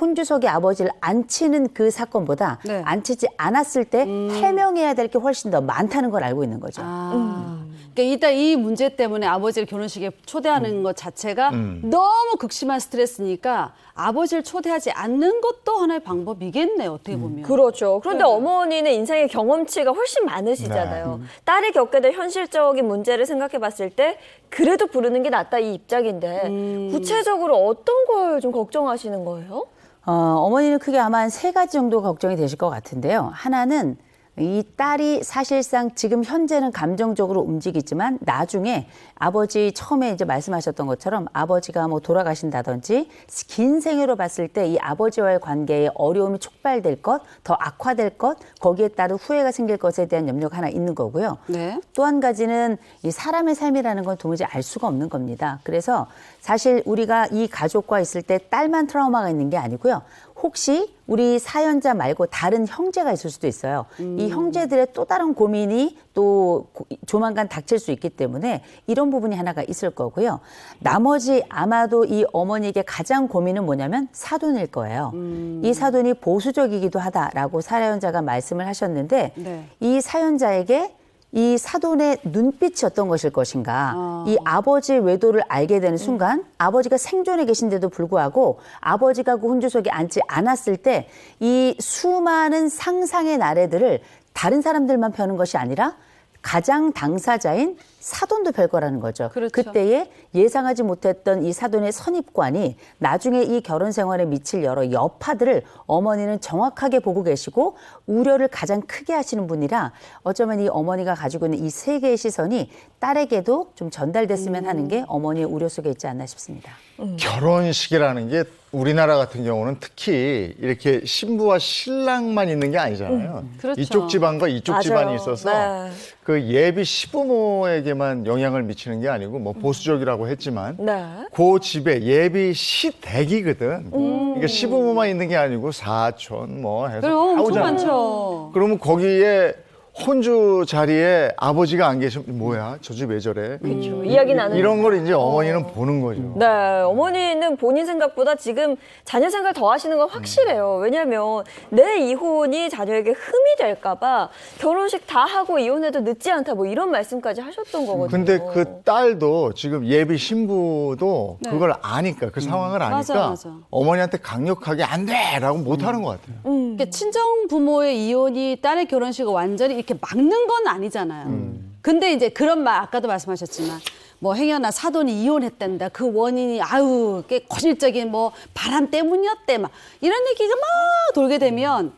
혼주석의 아버지를 앉히는 그 사건보다 네. 앉히지 않았을 때 해명해야 될 게 훨씬 더 많다는 걸 알고 있는 거죠. 그러니까 일단 이 문제 때문에 아버지를 결혼식에 초대하는 것 자체가 너무 극심한 스트레스니까 아버지를 초대하지 않는 것도 하나의 방법이겠네요. 어떻게 보면. 그렇죠. 그런데 어머니는 인생의 경험치가 훨씬 많으시잖아요. 딸이 겪게 될 현실적인 문제를 생각해 봤을 때 그래도 부르는 게 낫다 이 입장인데 구체적으로 어떤 걸 좀 걱정하시는 거예요? 어머니는 크게 아마 한 3가지 정도 걱정이 되실 것 같은데요. 하나는 이 딸이 사실상 지금 현재는 감정적으로 움직이지만 나중에 아버지 처음에 이제 말씀하셨던 것처럼 아버지가 뭐 돌아가신다든지 긴 생애로 봤을 때 이 아버지와의 관계에 어려움이 촉발될 것, 더 악화될 것, 거기에 따른 후회가 생길 것에 대한 염려가 하나 있는 거고요. 네. 또 한 가지는 이 사람의 삶이라는 건 도무지 알 수가 없는 겁니다. 그래서 사실 우리가 이 가족과 있을 때 딸만 트라우마가 있는 게 아니고요. 혹시 우리 사연자 말고 다른 형제가 있을 수도 있어요. 이 형제들의 또 다른 고민이 또 조만간 닥칠 수 있기 때문에 이런 부분이 하나가 있을 거고요. 나머지 아마도 이 어머니에게 가장 고민은 뭐냐면 사돈일 거예요. 이 사돈이 보수적이기도 하다라고 사연자가 말씀을 하셨는데 네. 이 사연자에게 이 사돈의 눈빛이 어떤 것일 것인가. 이 아버지의 외도를 알게 되는 순간 아버지가 생존해 계신데도 불구하고 아버지가 그 혼주석에 앉지 않았을 때 이 수많은 상상의 나래들을 다른 사람들만 펴는 것이 아니라 가장 당사자인 사돈도 별 거라는 거죠. 그렇죠. 그때에 예상하지 못했던 이 사돈의 선입관이 나중에 이 결혼 생활에 미칠 여러 여파들을 어머니는 정확하게 보고 계시고 우려를 가장 크게 하시는 분이라 어쩌면 이 어머니가 가지고 있는 이 3개의 시선이 딸에게도 좀 전달됐으면 하는 게 어머니의 우려 속에 있지 않나 싶습니다. 결혼식이라는 게 우리나라 같은 경우는 특히 이렇게 신부와 신랑만 있는 게 아니잖아요. 그렇죠. 이쪽 집안과 이쪽 맞아요. 집안이 있어서 네. 그 예비 시부모에게만 영향을 미치는 게 아니고 뭐 보수적이라고 했지만 네. 그 집에 예비 시댁이거든. 그러니까 시부모만 있는 게 아니고 사촌 뭐 해서 그럼 다 엄청 오잖아요. 많죠. 그러면 거기에 혼주 자리에 아버지가 안 계시면 뭐야 저 집 왜 저래? 그렇죠. 이야기 나누는 이런 걸 이제 어머니는 보는 거죠. 네, 어머니는 본인 생각보다 지금 자녀 생각을 더 하시는 건 확실해요. 왜냐면 내 이혼이 자녀에게 흠이 될까봐 결혼식 다 하고 이혼해도 늦지 않다 뭐 이런 말씀까지 하셨던 거거든요. 근데 그 딸도 지금 예비 신부도 그걸 아니까 그 상황을 아니까 맞아. 어머니한테 강력하게 안 돼라고 못 하는 것 같아요. 그러니까 친정 부모의 이혼이 딸의 결혼식을 완전히 이렇게 막는 건 아니잖아요. 근데 이제 그런 말 아까도 말씀하셨지만 뭐 행여나 사돈이 이혼했단다. 그 원인이 아유 꽤 거실적인 뭐 바람 때문이었대 막 이런 얘기가 막 돌게 되면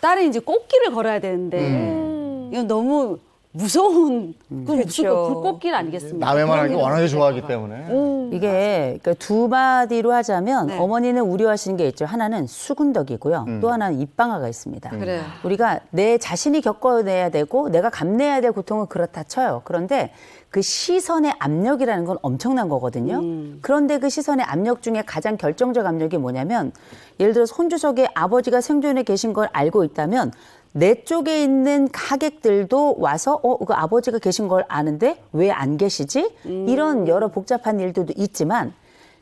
딸은 이제 꽃길을 걸어야 되는데 이건 너무 무서운 그 무슨 그렇죠. 불꽃길 아니겠습니까? 남의 말하기 그런 워낙에 일이 좋아하기 때문에. 이게 그러니까 2마디로 하자면 네. 어머니는 우려하시는 게 있죠. 하나는 수군덕이고요. 또 하나는 입방아가 있습니다. 그래요. 우리가 내 자신이 겪어내야 되고 내가 감내해야 될 고통은 그렇다 쳐요. 그런데 그 시선의 압력이라는 건 엄청난 거거든요. 그런데 그 시선의 압력 중에 가장 결정적 압력이 뭐냐면 예를 들어서 혼주석에 아버지가 생존해 계신 걸 알고 있다면 내 쪽에 있는 하객들도 와서 그 아버지가 계신 걸 아는데 왜 안 계시지? 이런 여러 복잡한 일들도 있지만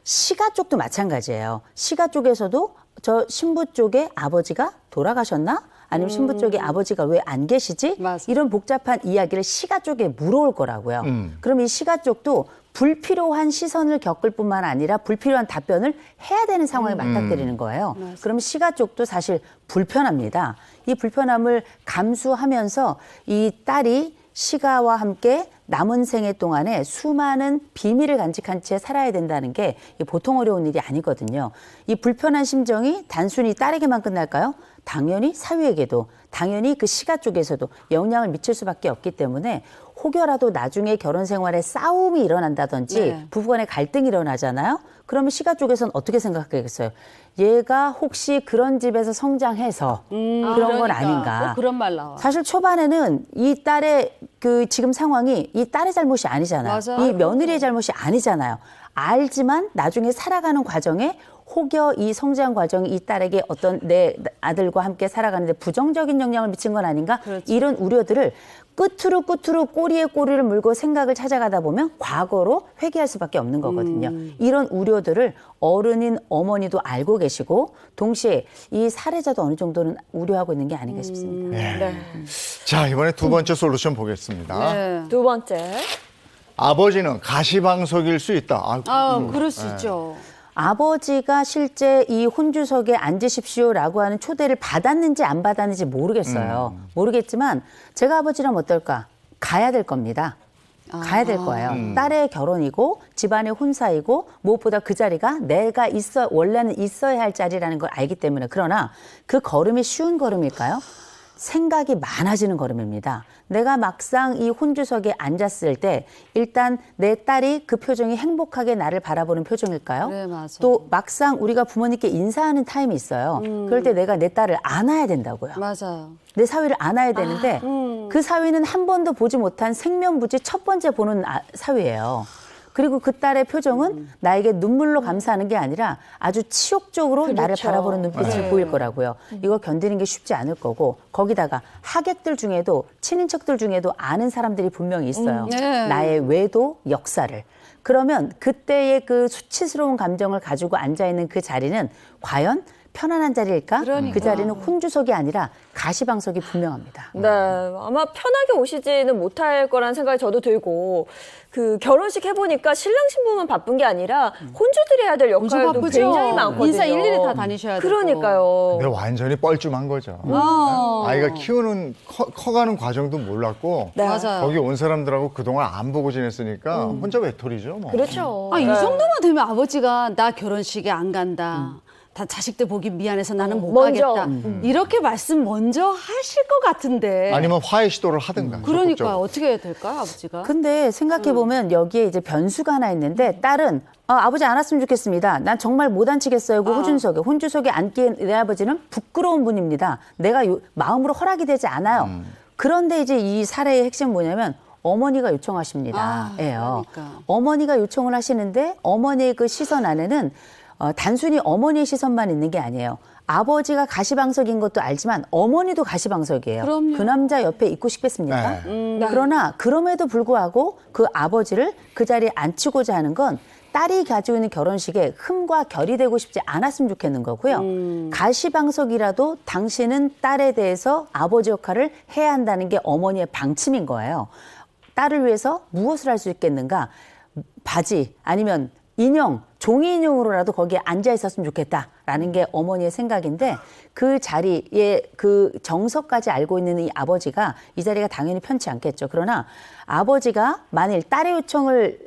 시가 쪽도 마찬가지예요. 시가 쪽에서도 저 신부 쪽에 아버지가 돌아가셨나? 아니면 신부 쪽에 아버지가 왜 안 계시지? 맞아. 이런 복잡한 이야기를 시가 쪽에 물어올 거라고요. 그럼 이 시가 쪽도 불필요한 시선을 겪을 뿐만 아니라 불필요한 답변을 해야 되는 상황에 맞닥뜨리는 거예요. 그럼 시가 쪽도 사실 불편합니다. 이 불편함을 감수하면서 이 딸이 시가와 함께 남은 생애 동안에 수많은 비밀을 간직한 채 살아야 된다는 게 보통 어려운 일이 아니거든요. 이 불편한 심정이 단순히 딸에게만 끝날까요? 당연히 사위에게도, 당연히 그 시가 쪽에서도 영향을 미칠 수밖에 없기 때문에 혹여라도 나중에 결혼 생활에 싸움이 일어난다든지 네. 부부간에 갈등이 일어나잖아요. 그러면 시가 쪽에서는 어떻게 생각하겠어요? 얘가 혹시 그런 집에서 성장해서 그런 건 아닌가. 꼭 그런 말 나와. 사실 초반에는 이 딸의 그 지금 상황이 이 딸의 잘못이 아니잖아요. 맞아요. 이 며느리의 잘못이 아니잖아요. 알지만 나중에 살아가는 과정에 혹여 이 성장 과정이 이 딸에게 어떤 내 아들과 함께 살아가는데 부정적인 영향을 미친 건 아닌가? 그렇죠. 이런 우려들을 끝으로 꼬리에 꼬리를 물고 생각을 찾아가다 보면 과거로 회귀할 수밖에 없는 거거든요. 이런 우려들을 어른인 어머니도 알고 계시고 동시에 이 살해자도 어느 정도는 우려하고 있는 게 아닌가 싶습니다. 네. 자, 이번에 두 번째 솔루션 보겠습니다. 네. 두 번째. 아버지는 가시방석일 수 있다. 그럴 수 있죠. 아버지가 실제 이 혼주석에 앉으십시오라고 하는 초대를 받았는지 안 받았는지 모르겠어요. 모르겠지만 제가 아버지라면 어떨까? 가야 될 겁니다. 가야 될 거예요. 딸의 결혼이고 집안의 혼사이고 무엇보다 그 자리가 내가 원래는 있어야 할 자리라는 걸 알기 때문에. 그러나 그 걸음이 쉬운 걸음일까요? 생각이 많아지는 걸음입니다. 내가 막상 이 혼주석에 앉았을 때 일단 내 딸이 그 표정이 행복하게 나를 바라보는 표정일까요? 네, 맞아. 또 막상 우리가 부모님께 인사하는 타임이 있어요. 그럴 때 내가 내 딸을 안아야 된다고요. 맞아요. 내 사위를 안아야 되는데 그 사위는 한 번도 보지 못한 생면부지 첫 번째 보는 사위예요. 그리고 그 딸의 표정은 나에게 눈물로 감사하는 게 아니라 아주 치욕적으로 나를 바라보는 눈빛을 보일 거라고요. 이거 견디는 게 쉽지 않을 거고 거기다가 하객들 중에도 친인척들 중에도 아는 사람들이 분명히 있어요. 네. 나의 외도, 역사를. 그러면 그때의 그 수치스러운 감정을 가지고 앉아있는 그 자리는 과연 편안한 자리일까? 그러니까. 그 자리는 혼주석이 아니라 가시방석이 분명합니다. 네, 아마 편하게 오시지는 못할 거란 생각이 저도 들고 그 결혼식 해보니까 신랑 신부만 바쁜 게 아니라 혼주들이 해야 될 엄청 역할도 바쁘죠. 굉장히 많거든요. 인사 일일이 다 다니셔야 되고. 그러니까요. 근데 완전히 뻘쭘한 거죠. 아이가 키우는 커가는 과정도 몰랐고 네. 맞아요. 거기 온 사람들하고 그동안 안 보고 지냈으니까 혼자 외톨이죠. 뭐. 그렇죠. 이 네. 정도만 되면 아버지가 나 결혼식에 안 간다. 다 자식들 보기 미안해서 나는 못 먼저. 가겠다. 이렇게 말씀 먼저 하실 것 같은데. 아니면 화해 시도를 하든가. 그러니까 적극적으로. 어떻게 해야 될까요, 아버지가? 근데 생각해보면 여기에 이제 변수가 하나 있는데 딸은 아버지 안 왔으면 좋겠습니다. 난 정말 못 앉히겠어요. 그 혼주석에 앉기엔 내 아버지는 부끄러운 분입니다. 내가 마음으로 허락이 되지 않아요. 그런데 이제 이 사례의 핵심은 뭐냐면 어머니가 요청하십니다. 예요. 그러니까. 어머니가 요청을 하시는데 어머니의 그 시선 안에는 단순히 어머니의 시선만 있는 게 아니에요. 아버지가 가시방석인 것도 알지만 어머니도 가시방석이에요. 그럼요. 그 남자 옆에 있고 싶겠습니까? 그러나 그럼에도 불구하고 그 아버지를 그 자리에 앉히고자 하는 건 딸이 가지고 있는 결혼식에 흠과 결이 되고 싶지 않았으면 좋겠는 거고요. 가시방석이라도 당신은 딸에 대해서 아버지 역할을 해야 한다는 게 어머니의 방침인 거예요. 딸을 위해서 무엇을 할 수 있겠는가? 바지 아니면 인형, 종이 인형으로라도 거기에 앉아 있었으면 좋겠다라는 게 어머니의 생각인데 그 자리에 그 정서까지 알고 있는 이 아버지가 이 자리가 당연히 편치 않겠죠. 그러나 아버지가 만일 딸이 요청을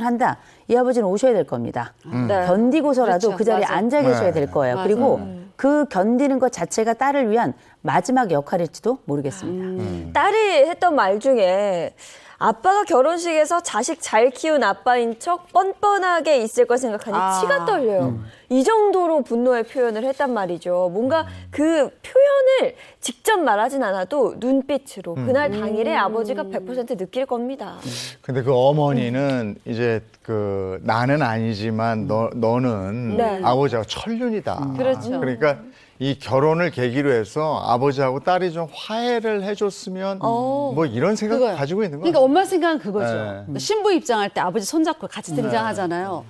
한다, 이 아버지는 오셔야 될 겁니다. 네. 견디고서라도 그렇죠. 그 자리에 맞아. 앉아 계셔야 될 거예요. 맞아. 그리고 그 견디는 것 자체가 딸을 위한 마지막 역할일지도 모르겠습니다. 딸이 했던 말 중에 아빠가 결혼식에서 자식 잘 키운 아빠인 척 뻔뻔하게 있을 걸 생각하니 치가 떨려요. 이 정도로 분노의 표현을 했단 말이죠. 뭔가 그 표현을 직접 말하진 않아도 눈빛으로 그날 당일에 아버지가 100% 느낄 겁니다. 근데 그 어머니는 이제 그 나는 아니지만 너는 네. 아버지하고 천륜이다. 그렇죠. 그러니까 이 결혼을 계기로 해서 아버지하고 딸이 좀 화해를 해줬으면 뭐 이런 생각 그거요. 가지고 있는 거예요. 그러니까 엄마 생각은 그거죠. 네. 그러니까 신부 입장할 때 아버지 손잡고 같이 등장하잖아요.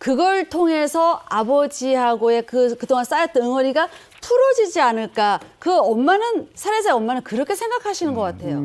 그걸 통해서 아버지하고의 그동안 쌓였던 응어리가 풀어지지 않을까. 그 엄마는, 살해자의 엄마는 그렇게 생각하시는 것 같아요.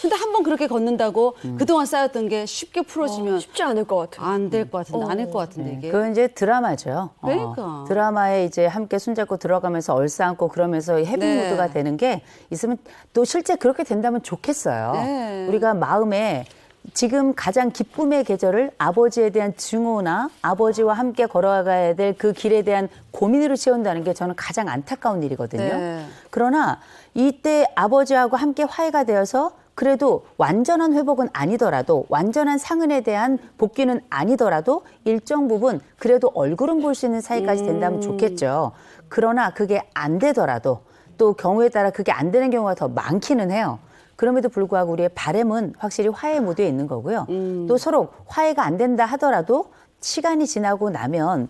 근데 한번 그렇게 걷는다고 그동안 쌓였던 게 쉽게 풀어지면 쉽지 않을 것 같아요. 안 될 것 같은데, 아닐 것 같은데, 이게. 그건 이제 드라마죠. 그러니까. 드라마에 이제 함께 손잡고 들어가면서 얼싸안고 그러면서 해피 네. 모드가 되는 게 있으면 또 실제 그렇게 된다면 좋겠어요. 네. 우리가 마음에 지금 가장 기쁨의 계절을 아버지에 대한 증오나 아버지와 함께 걸어가야 될 그 길에 대한 고민으로 채운다는 게 저는 가장 안타까운 일이거든요. 네. 그러나 이때 아버지하고 함께 화해가 되어서 그래도 완전한 회복은 아니더라도 완전한 상흔에 대한 복귀는 아니더라도 일정 부분 그래도 얼굴은 볼 수 있는 사이까지 된다면 좋겠죠. 그러나 그게 안 되더라도 또 경우에 따라 그게 안 되는 경우가 더 많기는 해요. 그럼에도 불구하고 우리의 바람은 확실히 화해 모드에 있는 거고요. 또 서로 화해가 안 된다 하더라도 시간이 지나고 나면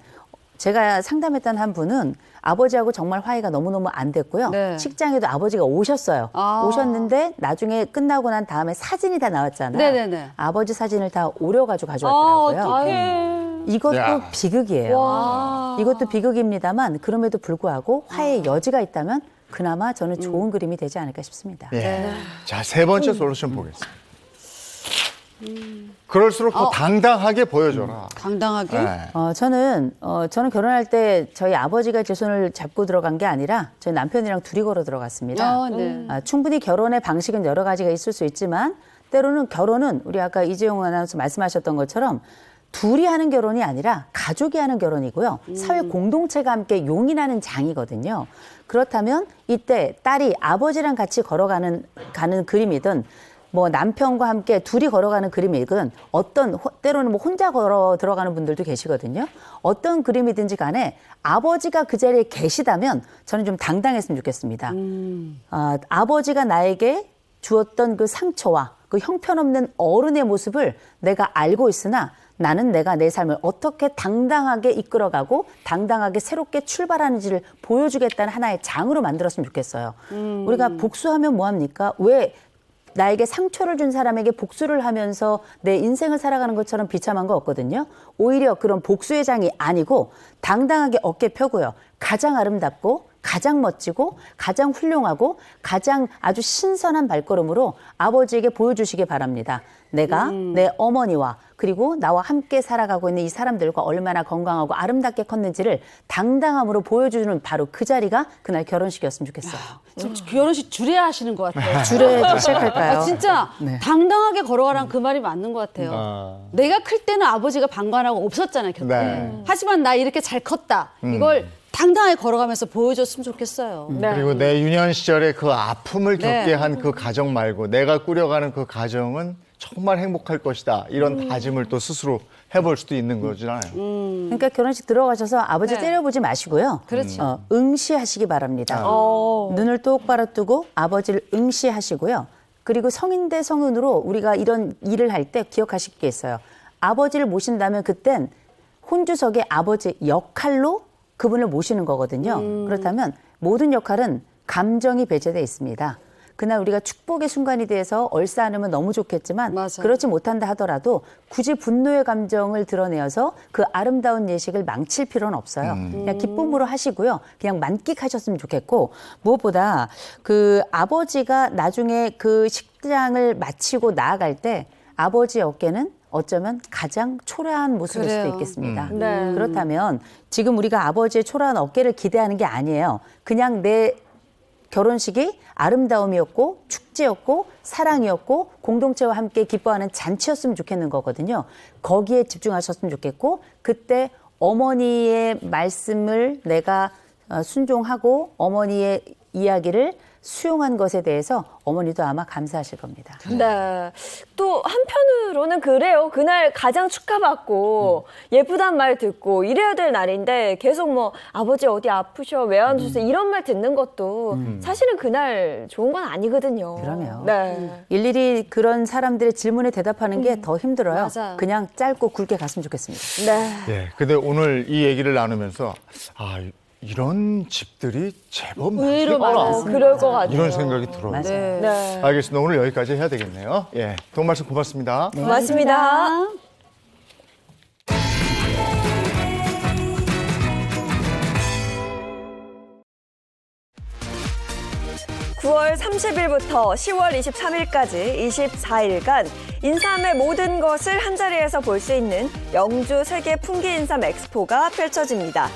제가 상담했던 한 분은 아버지하고 정말 화해가 너무너무 안 됐고요. 네. 식장에도 아버지가 오셨어요. 아. 오셨는데 나중에 끝나고 난 다음에 사진이 다 나왔잖아요. 네네네. 아버지 사진을 다 오려가지고 가져왔더라고요. 어떡해. 이것도 야. 비극이에요. 이것도 비극입니다만 그럼에도 불구하고 화해의 여지가 있다면 그나마 저는 좋은 그림이 되지 않을까 싶습니다. 예. 자, 세 번째 솔루션 보겠습니다. 그럴수록 더 당당하게 보여줘라. 당당하게? 네. 저는 결혼할 때 저희 아버지가 제 손을 잡고 들어간 게 아니라 저희 남편이랑 둘이 걸어 들어갔습니다. 네. 충분히 결혼의 방식은 여러 가지가 있을 수 있지만 때로는 결혼은 우리 아까 이재용 아나운서 말씀하셨던 것처럼 둘이 하는 결혼이 아니라 가족이 하는 결혼이고요. 사회 공동체가 함께 용인하는 장이거든요. 그렇다면 이때 딸이 아버지랑 같이 가는 그림이든 뭐 남편과 함께 둘이 걸어가는 그림이든 때로는 뭐 혼자 걸어 들어가는 분들도 계시거든요. 어떤 그림이든지 간에 아버지가 그 자리에 계시다면 저는 좀 당당했으면 좋겠습니다. 아버지가 나에게 주었던 그 상처와 그 형편없는 어른의 모습을 내가 알고 있으나 나는 내가 내 삶을 어떻게 당당하게 이끌어가고 당당하게 새롭게 출발하는지를 보여주겠다는 하나의 장으로 만들었으면 좋겠어요. 우리가 복수하면 뭐합니까? 왜 나에게 상처를 준 사람에게 복수를 하면서 내 인생을 살아가는 것처럼 비참한 거 없거든요. 오히려 그런 복수의 장이 아니고 당당하게 어깨 펴고요. 가장 아름답고 가장 멋지고 가장 훌륭하고 가장 아주 신선한 발걸음으로 아버지에게 보여주시기 바랍니다. 내가 내 어머니와 그리고 나와 함께 살아가고 있는 이 사람들과 얼마나 건강하고 아름답게 컸는지를 당당함으로 보여주는 바로 그 자리가 그날 결혼식이었으면 좋겠어요. 지금 결혼식 주례 하시는 것 같아요. 주례 시작할까요? 진짜 네. 당당하게 걸어가란 그 말이 맞는 것 같아요. 내가 클 때는 아버지가 방관하고 없었잖아요, 곁에. 네. 하지만 나 이렇게 잘 컸다. 이걸 당당하게 걸어가면서 보여줬으면 좋겠어요. 그리고 내 유년 시절에 그 아픔을 네. 겪게 한 그 가정 말고 내가 꾸려가는 그 가정은 정말 행복할 것이다. 이런 다짐을 또 스스로 해볼 수도 있는 거잖아요. 그러니까 결혼식 들어가셔서 아버지 네. 때려보지 마시고요. 그렇죠. 응시하시기 바랍니다. 눈을 똑바로 뜨고 아버지를 응시하시고요. 그리고 성인 대 성인으로 우리가 이런 일을 할 때 기억하실 게 있어요. 아버지를 모신다면 그땐 혼주석의 아버지 역할로 그분을 모시는 거거든요. 그렇다면 모든 역할은 감정이 배제되어 있습니다. 그날 우리가 축복의 순간이 돼서 얼싸안으면 너무 좋겠지만 맞아. 그렇지 못한다 하더라도 굳이 분노의 감정을 드러내어서 그 아름다운 예식을 망칠 필요는 없어요. 그냥 기쁨으로 하시고요. 그냥 만끽하셨으면 좋겠고 무엇보다 그 아버지가 나중에 그 식장을 마치고 나아갈 때 아버지의 어깨는 어쩌면 가장 초라한 모습일 그래요. 수도 있겠습니다. 네. 그렇다면 지금 우리가 아버지의 초라한 어깨를 기대하는 게 아니에요. 그냥 내 결혼식이 아름다움이었고 축제였고 사랑이었고 공동체와 함께 기뻐하는 잔치였으면 좋겠는 거거든요. 거기에 집중하셨으면 좋겠고 그때 어머니의 말씀을 내가 순종하고 어머니의 이야기를 수용한 것에 대해서 어머니도 아마 감사하실 겁니다. 네. 또 한편으로는 그래요. 그날 가장 축하받고 예쁘단 말 듣고 이래야 될 날인데 계속 뭐 아버지 어디 아프셔 왜 안 주세요 이런 말 듣는 것도 사실은 그날 좋은 건 아니거든요. 그럼요. 네. 일일이 그런 사람들의 질문에 대답하는 게 더 힘들어요. 맞아요. 그냥 짧고 굵게 갔으면 좋겠습니다. 네. 예. 근데 오늘 이 얘기를 나누면서 이런 집들이 제법 의외로 많구나. 많아요. 그럴 것 같아요. 이런 생각이 들어요. 맞아요. 네. 네. 알겠습니다. 오늘 여기까지 해야 되겠네요. 예. 도움 말씀 고맙습니다. 고맙습니다. 9월 30일부터 10월 23일까지 24일간 인삼의 모든 것을 한자리에서 볼 수 있는 영주 세계 풍기 인삼 엑스포가 펼쳐집니다.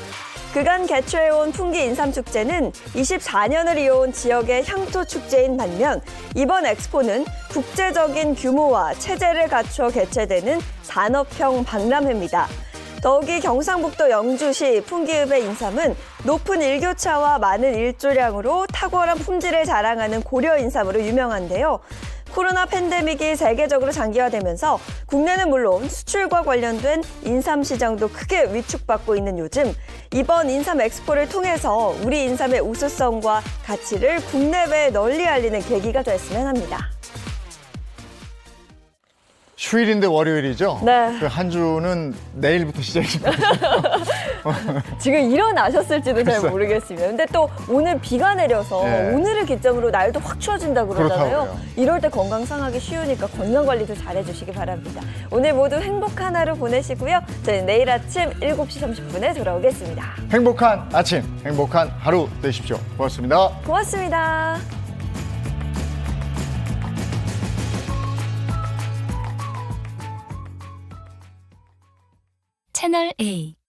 그간 개최해온 풍기 인삼 축제는 24년을 이어온 지역의 향토 축제인 반면 이번 엑스포는 국제적인 규모와 체제를 갖춰 개최되는 산업형 박람회입니다. 더욱이 경상북도 영주시 풍기읍의 인삼은 높은 일교차와 많은 일조량으로 탁월한 품질을 자랑하는 고려 인삼으로 유명한데요. 코로나 팬데믹이 세계적으로 장기화되면서 국내는 물론 수출과 관련된 인삼 시장도 크게 위축받고 있는 요즘 이번 인삼 엑스포를 통해서 우리 인삼의 우수성과 가치를 국내외에 널리 알리는 계기가 됐으면 합니다. 휴일인데 월요일이죠? 네. 그 한 주는 내일부터 시작입니다. 지금 일어나셨을지도 잘 글쎄. 모르겠습니다. 근데 또 오늘 비가 내려서 네. 오늘을 기점으로 날도 확 추워진다고 그러잖아요. 그렇다고요. 이럴 때 건강 상하기 쉬우니까 건강 관리도 잘해주시기 바랍니다. 오늘 모두 행복한 하루 보내시고요. 저희는 내일 아침 7시 30분에 돌아오겠습니다. 행복한 아침, 행복한 하루 되십시오. 고맙습니다. 고맙습니다. 채널 A